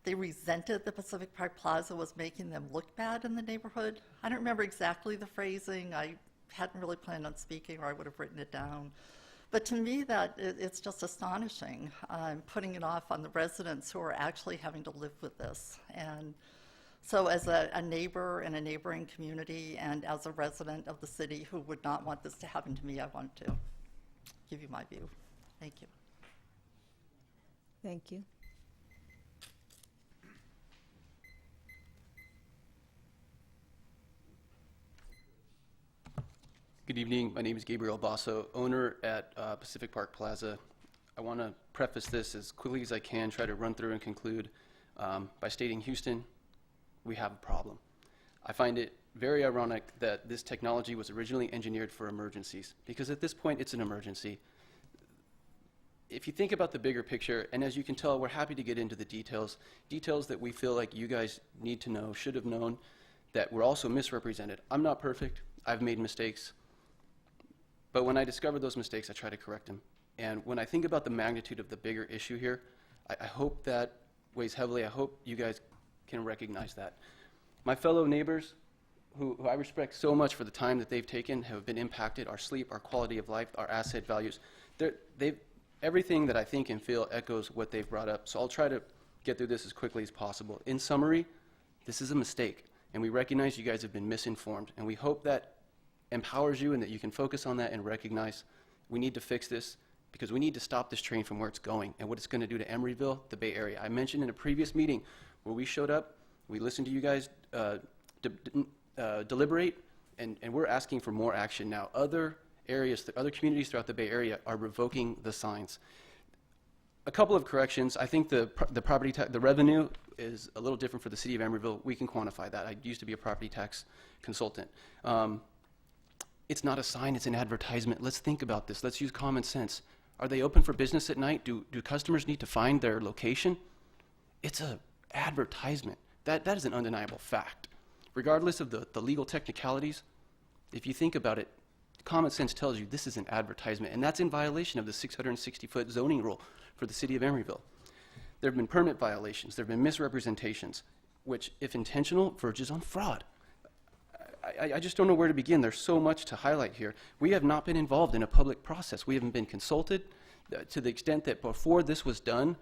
they resented the Pacific Park Plaza was making them look bad in the neighborhood. I don't remember exactly the phrasing. I hadn't really planned on speaking, or I would have written it down. But to me, it's just astonishing, putting it off on the residents who are actually having to live with this. And so as a neighbor in a neighboring community and as a resident of the city who would not want this to happen to me, I want to give you my view. Thank you. Thank you. Good evening. My name is Gabriel Basso, owner at Pacific Park Plaza. I want to preface this as quickly as I can, try to run through and conclude by stating, Houston, we have a problem. I find it very ironic that this technology was originally engineered for emergencies, because at this point it's an emergency. If you think about the bigger picture, and as you can tell, we're happy to get into the details that we feel like you guys need to know, should have known, that were also misrepresented. I'm not perfect. I've made mistakes. But when I discover those mistakes, I try to correct them. And when I think about the magnitude of the bigger issue here, I hope that weighs heavily. I hope you guys can recognize that. My fellow neighbors, who I respect so much for the time that they've taken, have been impacted. Our sleep, our quality of life, our asset values. Everything that I think and feel echoes what they've brought up. So I'll try to get through this as quickly as possible. In summary, this is a mistake, and we recognize you guys have been misinformed, and we hope that empowers you and that you can focus on that and recognize we need to fix this, because we need to stop this train from where it's going and what it's going to do to Emeryville, the Bay Area. I mentioned in a previous meeting where we showed up, we listened to you guys deliberate, and we're asking for more action now. Other areas, other communities throughout the Bay Area are revoking the signs. A couple of corrections. I think the property tax, the revenue is a little different for the city of Emeryville. We can quantify that. I used to be a property tax consultant. It's not a sign, it's an advertisement. Let's think about this. Let's use common sense. Are they open for business at night? Do customers need to find their location? It's an advertisement. That is an undeniable fact. Regardless of the legal technicalities, if you think about it, common sense tells you this is an advertisement, and that's in violation of the 660-foot zoning rule for the city of Emeryville. There have been permit violations. There have been misrepresentations, which, if intentional, verges on fraud. I just don't know where to begin. There's so much to highlight here. We have not been involved in a public process. We haven't been consulted to the extent that before this was done,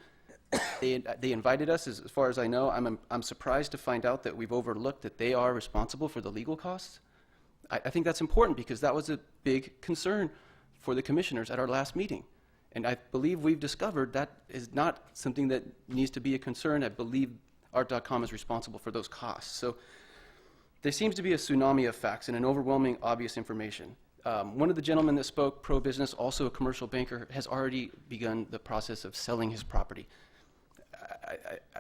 they invited us, as far as I know. I'm surprised to find out that we've overlooked that they are responsible for the legal costs. I think that's important because that was a big concern for the commissioners at our last meeting. And I believe we've discovered that is not something that needs to be a concern. I believe Art.com is responsible for those costs. So there seems to be a tsunami of facts and an overwhelming obvious information. One of the gentlemen that spoke pro-business, also a commercial banker, has already begun the process of selling his property.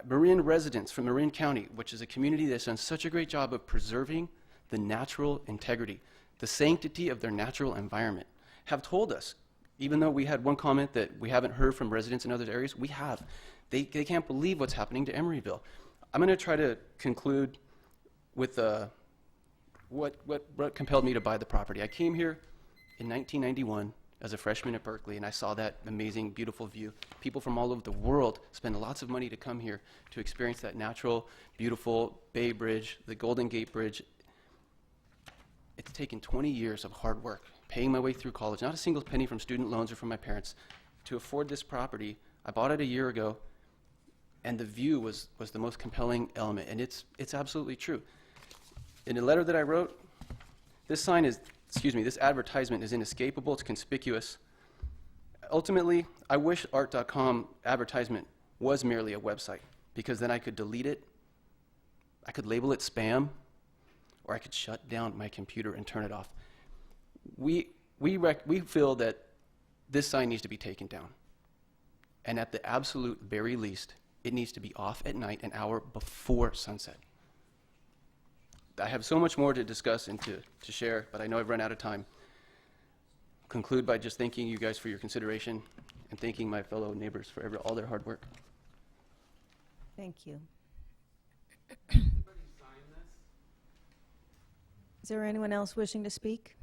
Marin residents from Marin County, which is a community that's done such a great job of preserving the natural integrity, the sanctity of their natural environment, have told us, even though we had one comment that we haven't heard from residents in other areas, we have. They can't believe what's happening to Emeryville. I'm going to try to conclude with what compelled me to buy the property. I came here in 1991 as a freshman at Berkeley, and I saw that amazing, beautiful view. People from all over the world spend lots of money to come here to experience that natural, beautiful Bay Bridge, the Golden Gate Bridge. It's taken 20 years of hard work, paying my way through college, not a single penny from student loans or from my parents, to afford this property. I bought it a year ago, and the view was the most compelling element, and it's absolutely true. In a letter that I wrote, this advertisement is inescapable, it's conspicuous. Ultimately, I wish Art.com advertisement was merely a website, because then I could delete it, I could label it spam, or I could shut down my computer and turn it off. We feel that this sign needs to be taken down. And at the absolute very least, it needs to be off at night an hour before sunset. I have so much more to discuss and to share, but I know I've run out of time. Conclude by just thanking you guys for your consideration and thanking my fellow neighbors for all their hard work. Thank you. Is there anyone else wishing to speak?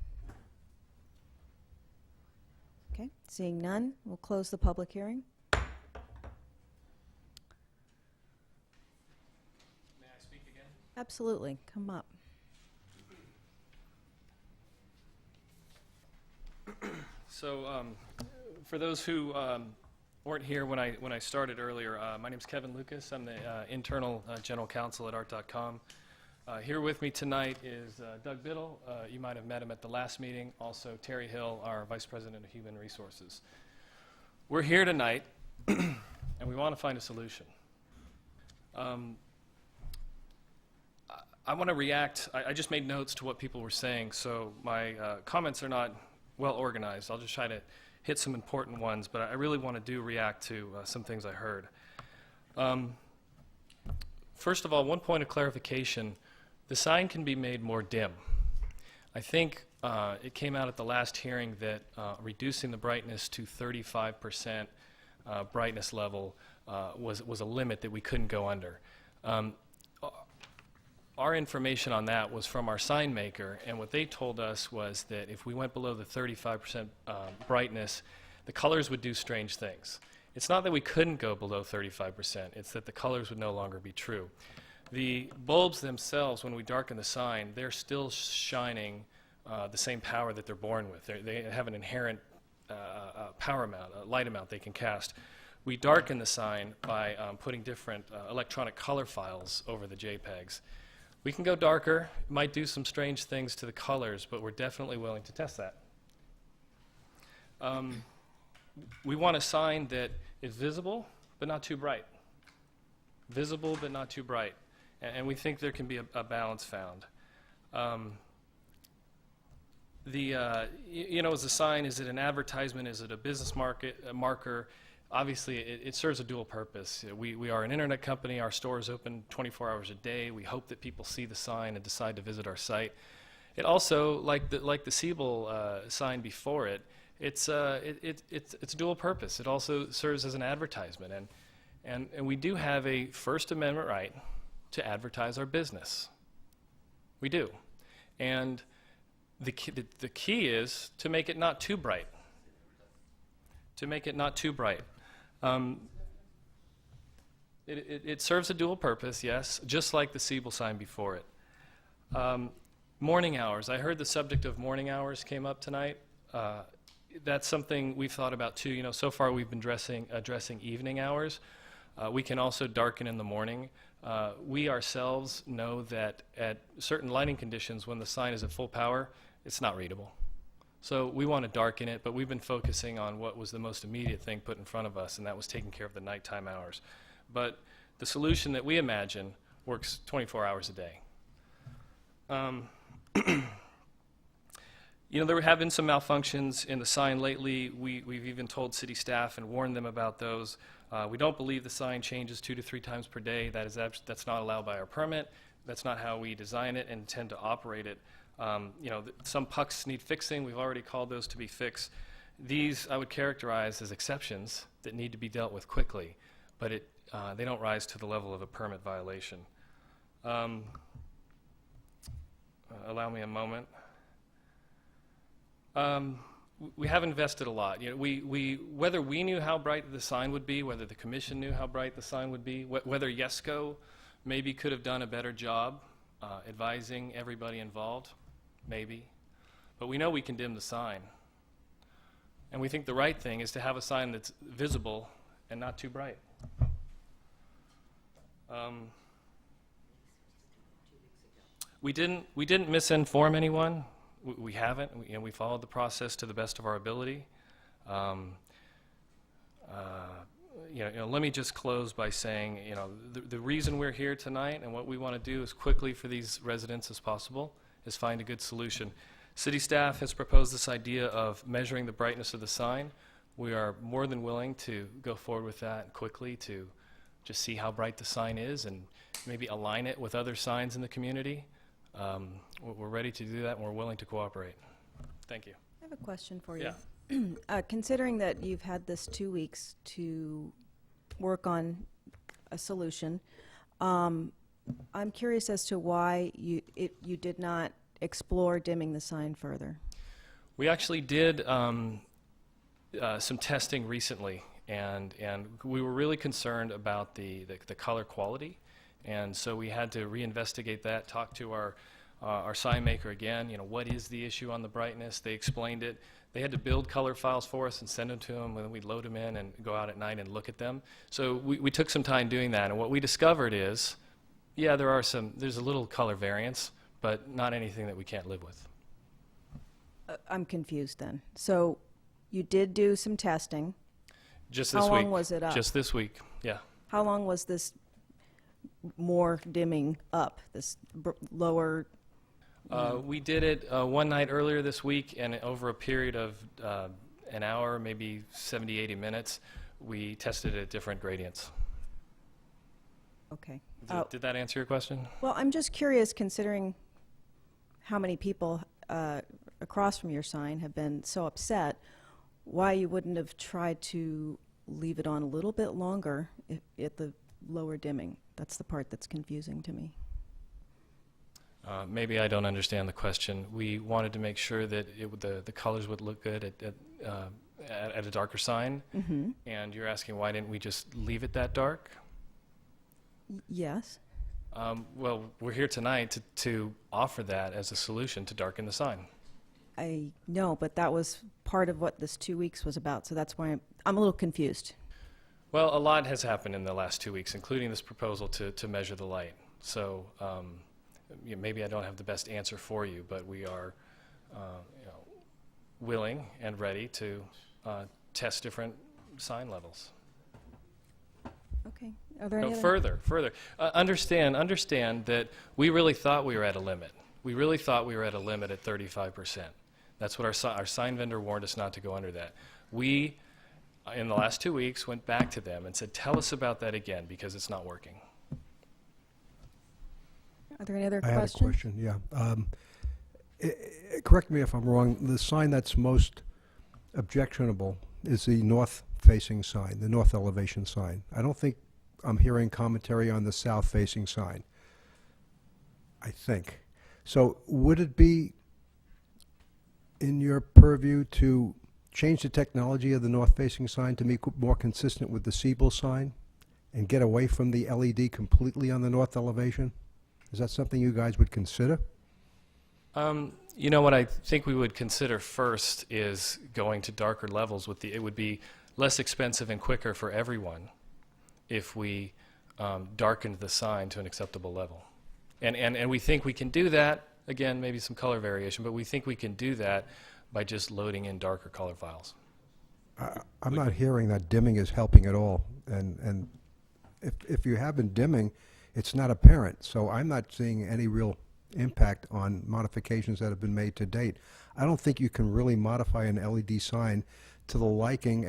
Okay, seeing none, we'll close the public hearing. May I speak again? Absolutely, come up. So, for those who weren't here when I started earlier, my name is Kevin Lucas. I'm the internal general counsel at art.com. Here with me tonight is Doug Biddle. You might have met him at the last meeting. Also, Terry Hill, our Vice President of Human Resources. We're here tonight, and we want to find a solution. I want to react. I just made notes to what people were saying, so my comments are not well organized. I'll just try to hit some important ones, but I really want to react to some things I heard. First of all, one point of clarification. The sign can be made more dim. I think it came out at the last hearing that reducing the brightness to 35% brightness level was a limit that we couldn't go under. Our information on that was from our sign maker, and what they told us was that if we went below the 35% brightness, the colors would do strange things. It's not that we couldn't go below 35%, it's that the colors would no longer be true. The bulbs themselves, when we darken the sign, they're still shining the same power that they're born with. They have an inherent power amount, a light amount they can cast. We darken the sign by putting different electronic color files over the JPEGs. We can go darker, it might do some strange things to the colors, but we're definitely willing to test that. We want a sign that is visible, but not too bright. Visible, but not too bright. And we think there can be a balance found. You know, as a sign, is it an advertisement? Is it a business marker? Obviously, it serves a dual purpose. We are an internet company. Our store is open 24 hours a day. We hope that people see the sign and decide to visit our site. It also, like the Siebel sign before it, it's dual purpose. It also serves as an advertisement, and we do have a First Amendment right to advertise our business. We do, and the key is to make it not too bright. To make it not too bright. It serves a dual purpose, yes, just like the Siebel sign before it. Morning hours. I heard the subject of morning hours came up tonight. That's something we've thought about too. You know, so far we've been addressing evening hours. We can also darken in the morning. We ourselves know that at certain lighting conditions, when the sign is at full power, it's not readable. So we want to darken it, but we've been focusing on what was the most immediate thing put in front of us, and that was taking care of the nighttime hours. But the solution that we imagine works 24 hours a day. You know, there have been some malfunctions in the sign lately. We've even told city staff and warned them about those. We don't believe the sign changes 2 to 3 times per day. That's not allowed by our permit. That's not how we design it and intend to operate it. You know, some pucks need fixing. We've already called those to be fixed. These I would characterize as exceptions that need to be dealt with quickly, but they don't rise to the level of a permit violation. Allow me a moment. We have invested a lot. You know, whether we knew how bright the sign would be, whether the commission knew how bright the sign would be, whether YESCO maybe could have done a better job advising everybody involved, maybe. But we know we can dim the sign. And we think the right thing is to have a sign that's visible and not too bright. We didn't misinform anyone. We haven't. We followed the process to the best of our ability. Let me just close by saying, you know, the reason we're here tonight and what we want to do as quickly for these residents as possible is find a good solution. City staff has proposed this idea of measuring the brightness of the sign. We are more than willing to go forward with that quickly to just see how bright the sign is and maybe align it with other signs in the community. We're ready to do that and we're willing to cooperate. Thank you. I have a question for you. Yeah. Considering that you've had this 2 weeks to work on a solution, I'm curious as to why you did not explore dimming the sign further? We actually did some testing recently, and we were really concerned about the color quality, and so we had to reinvestigate that, talk to our sign maker again, what is the issue on the brightness. They explained it. They had to build color files for us and send them to them, and then we'd load them in and go out at night and look at them. So we took some time doing that, and what we discovered is, yeah, there's a little color variance, but not anything that we can't live with. I'm confused then. So you did do some testing. Just this week. How long was it up? Just this week, yeah. How long was this more dimming up, this lower? We did it one night earlier this week, and over a period of an hour, maybe 70, 80 minutes, we tested it at different gradients. Okay. Did that answer your question? Well, I'm just curious, considering how many people across from your sign have been so upset, why you wouldn't have tried to leave it on a little bit longer at the lower dimming. That's the part that's confusing to me. Maybe I don't understand the question. We wanted to make sure that the colors would look good at a darker sign. Mm-hmm. And you're asking why didn't we just leave it that dark? Yes. Well, we're here tonight to offer that as a solution to darken the sign. I know, but that was part of what this 2 weeks was about, so that's why I'm a little confused. Well, a lot has happened in the last 2 weeks, including this proposal to measure the light. So maybe I don't have the best answer for you, but we are willing and ready to test different sign levels. Okay. Are there any other? Further. Understand that we really thought we were at a limit. We really thought we were at a limit at 35%. That's what our sign vendor warned us not to go under that. We, in the last 2 weeks, went back to them and said, tell us about that again, because it's not working. Are there any other I have a questions? question, yeah. Correct me if I'm wrong, the sign that's most objectionable is the north-facing sign, the north elevation sign. I don't think I'm hearing commentary on the south-facing sign, I think. So would it be in your purview to change the technology of the north-facing sign to make it more consistent with the Siebel sign and get away from the LED completely on the north elevation? Is that something you guys would consider? What I think we would consider first is going to darker levels. It would be less expensive and quicker for everyone if we darkened the sign to an acceptable level. And we think we can do that, again, maybe some color variation, but we think we can do that by just loading in darker color files. I'm not hearing that dimming is helping at all. And if you have been dimming, it's not apparent. So I'm not seeing any real impact on modifications that have been made to date. I don't think you can really modify an LED sign to the liking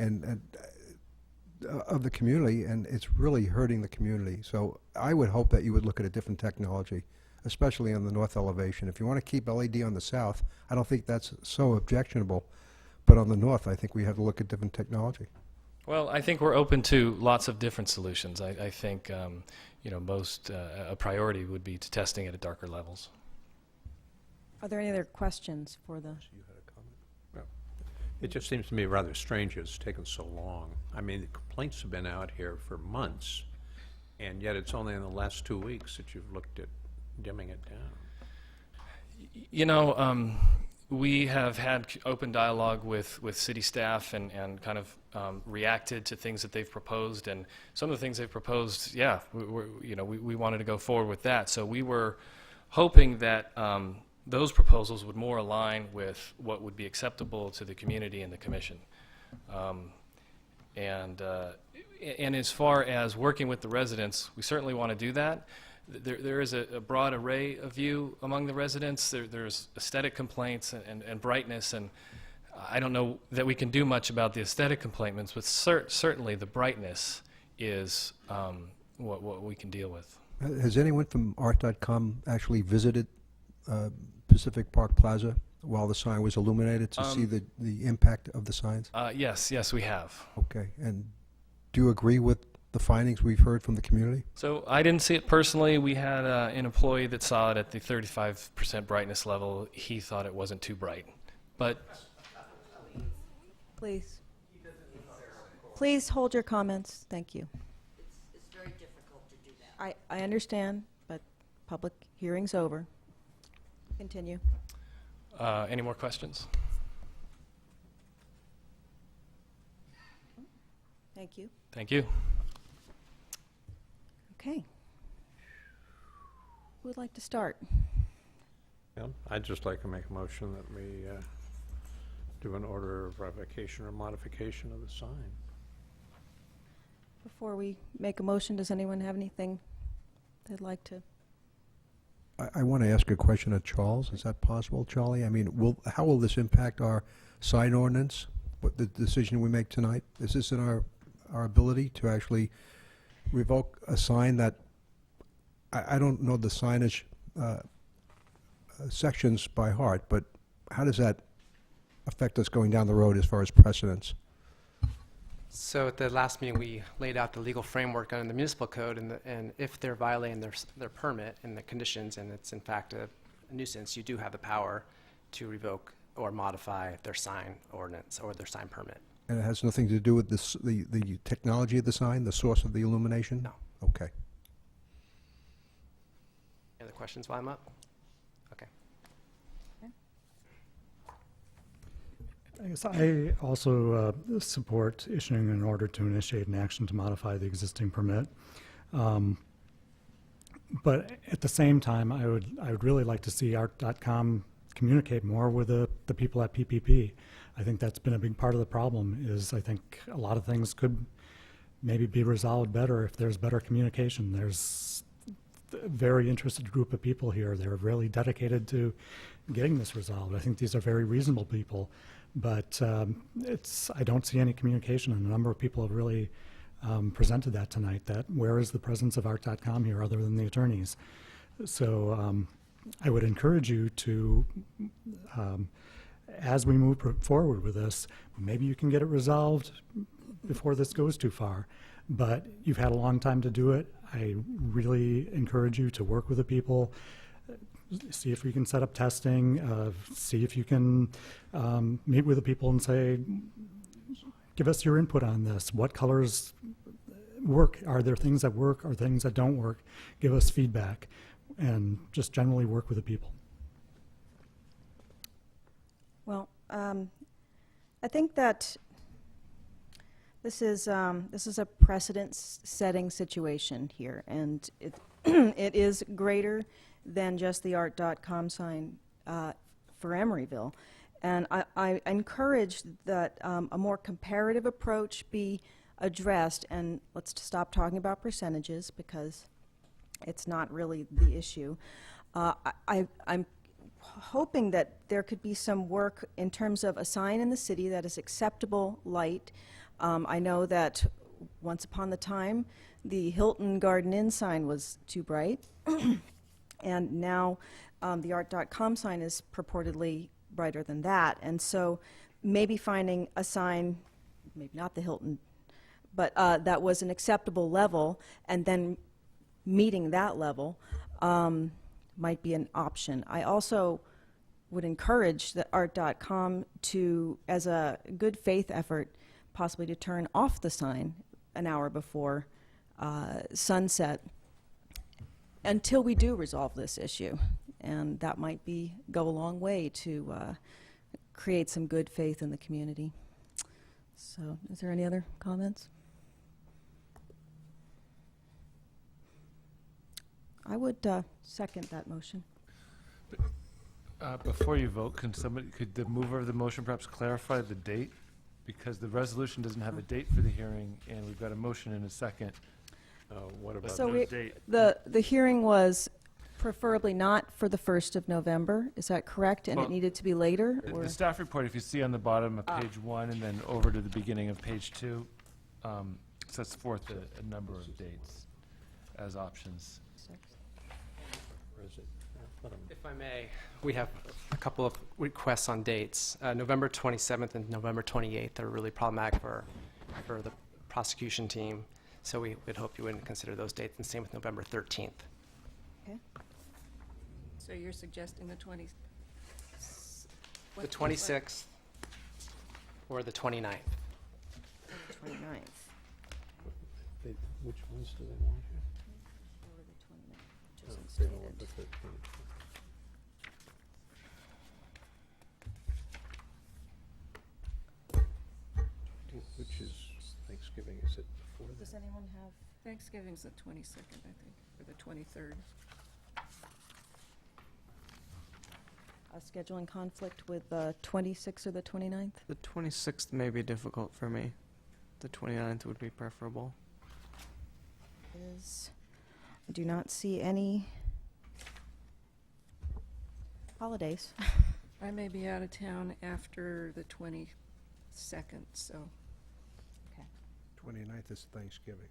of the community, and it's really hurting the community. So I would hope that you would look at a different technology, especially on the north elevation. If you want to keep LED on the south, I don't think that's so objectionable. But on the north, I think we have to look at different technology. Well, I think we're open to lots of different solutions. I think most a priority would be to testing it at darker levels. Are there any other questions for the? It just seems to me rather strange it's taken so long. I mean, the complaints have been out here for months, and yet it's only in the last 2 weeks that you've looked at dimming it down. We have had open dialogue with city staff and kind of reacted to things that they've proposed, and some of the things they've proposed, yeah, we wanted to go forward with that. So we were hoping that those proposals would more align with what would be acceptable to the community and the commission. And as far as working with the residents, we certainly want to do that. There is a broad array of view among the residents. There's aesthetic complaints and brightness, and I don't know that we can do much about the aesthetic complaints, but certainly the brightness is what we can deal with. Has anyone from art.com actually visited Pacific Park Plaza while the sign was illuminated to see the impact of the signs? Yes, we have. Okay, and do you agree with the findings we've heard from the community? So I didn't see it personally. We had an employee that saw it at the 35% brightness level. He thought it wasn't too bright. But Please. Please hold your comments. Thank you. It's very difficult to do that. I understand, but public hearing's over. Continue. any more questions? Thank you. Thank you. Okay. Who would like to start? Yeah, I'd just like to make a motion that we do an order of revocation or modification of the sign. Before we make a motion, does anyone have anything they'd like to? I want to ask a question of Charles. Is that possible, Charlie? I mean, how will this impact our sign ordinance? What the decision we make tonight? Is this in our ability to actually revoke a sign that I don't know the signage sections by heart, but how does that affect us going down the road as far as precedents? So at the last meeting, we laid out the legal framework under the municipal code, and if they're violating their permit and the conditions, and it's in fact a nuisance, you do have the power to revoke or modify their sign ordinance or their sign permit. And it has nothing to do with this, the technology of the sign, the source of the illumination? No. Okay. Any other questions while I'm up? Okay. I guess I also support issuing an order to initiate an action to modify the existing permit. But at the same time, I would really like to see art.com communicate more with the people at PPP. I think that's been a big part of the problem. Is I think a lot of things could maybe be resolved better if there's better communication. There's a very interested group of people here. They're really dedicated to getting this resolved. I think these are very reasonable people, but I don't see any communication, and a number of people have really presented that tonight, that where is the presence of art.com here other than the attorneys? So I would encourage you to, as we move forward with this, maybe you can get it resolved before this goes too far. But you've had a long time to do it. I really encourage you to work with the people, see if we can set up testing, see if you can meet with the people and say, give us your input on this. What colors work? Are there things that work or things that don't work? Give us feedback, and just generally work with the people. Well, I think that this is a precedent-setting situation here, and it it is greater than just the art.com sign for Emeryville. And I encourage that a more comparative approach be addressed, and let's stop talking about percentages because it's not really the issue. I'm hoping that there could be some work in terms of a sign in the city that is acceptable light. I know that once upon the time, the Hilton Garden Inn sign was too bright, and now the art.com sign is purportedly brighter than that. And so maybe finding a sign, maybe not the Hilton, but that was an acceptable level, and then meeting that level might be an option. I also would encourage the art.com to, as a good faith effort, possibly to turn off the sign an hour before sunset until we do resolve this issue. And that might go a long way to create some good faith in the community. So, is there any other comments? I would second that motion. Before you vote, could the mover of the motion perhaps clarify the date? Because the resolution doesn't have a date for the hearing, and we've got a motion and a second. What about So date? the hearing was preferably not for the 1st of November. Is that correct? And Well, it needed to be later? Or? The staff report, if you see on the bottom of page 1 and then over to the beginning of page 2, sets forth a number of dates as options. Where is it? If I may, we have a couple of requests on dates. November 27th and November 28th are really problematic for the prosecution team. So we would hope you wouldn't consider those dates, and same with November 13th. Okay. So you're suggesting the 20... The 26th or the 29th. 29th. Which ones do they want here? Or the 29th, which isn't They don't want the stated. 13th. Which is Thanksgiving, is it before that? Does anyone have? Thanksgiving's the 22nd, I think, or the 23rd. A scheduling conflict with the 26th or the 29th? The 26th may be difficult for me. The 29th would be preferable. I do not see any holidays. I may be out of town after the 22nd, so... 29th is Thanksgiving.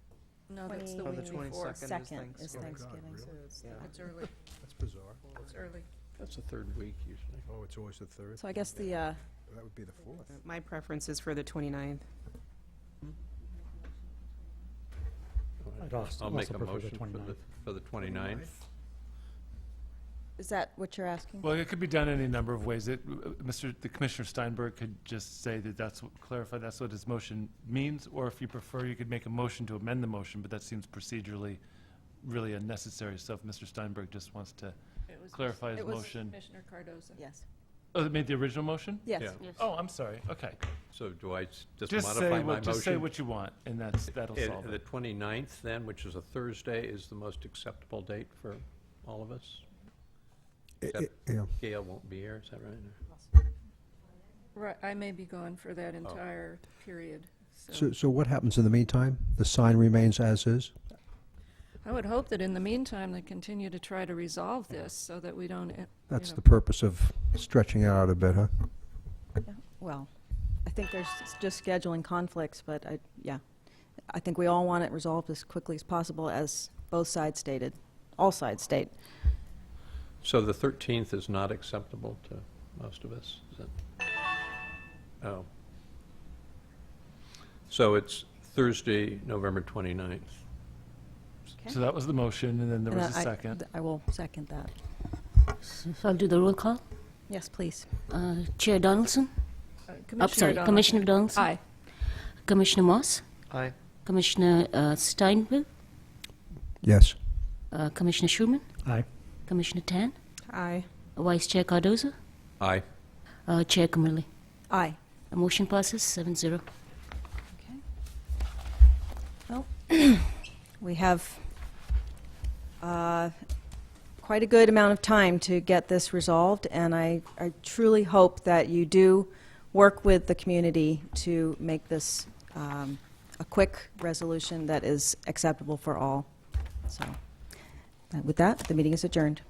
No, that's the Oh, week the before. 22nd is Second is Thanksgiving. Thanksgiving. really? So it's Yeah. That's early. That's bizarre. It's early. That's the third week usually. Oh, it's always the 3rd? So I guess the, That would be the 4th. My preference is for the 29th. I'd also I'll make a prefer the motion 29th. for the 29th. is that what you're asking? Well, it could be done any number of ways. The Commissioner Steinberg could just say that clarify that's what his motion means, or if you prefer, you could make a motion to amend the motion, but that seems procedurally really unnecessary. So if Mr. Steinberg just wants to It was clarify his it was motion. Commissioner Cardoza. Yes. Oh, they made the original motion? Yes. Yeah. Oh, I'm sorry. Okay. So do I just Just modify say my what, motion? just say what you want, and that'll solve The it. 29th then, which is a Thursday, is the most acceptable date for all of us? Except Yeah. Gail won't be here, is that right? Right, I may be gone for that entire period, So what happens in the meantime? The sign remains as is? I would hope that in the meantime, they continue to try to resolve this so that we don't, That's the purpose of stretching it out a bit, huh? Yeah. Well, I think there's just scheduling conflicts, but I think we all want it resolved as quickly as possible, as both sides stated, all sides state. So the 13th is not acceptable to most of us? Is that? Oh. So it's Thursday, November 29th. Okay. So that was the motion, and then there And was a second. I will second that. So I'll do the roll call. Yes, please. Chair Donaldson? Commissioner Commissioner Donaldson? Aye. Commissioner Moss? Aye. Commissioner Steinville? Yes. Commissioner Schumann? Aye. Commissioner Tan? Aye. Vice Chair Cardoza? Aye. Chair Kimberly? Aye. A motion passes 7-0. Well, we have quite a good amount of time to get this resolved, and I truly hope that you do work with the community to make this a quick resolution that is acceptable for all. So, with that, the meeting is adjourned.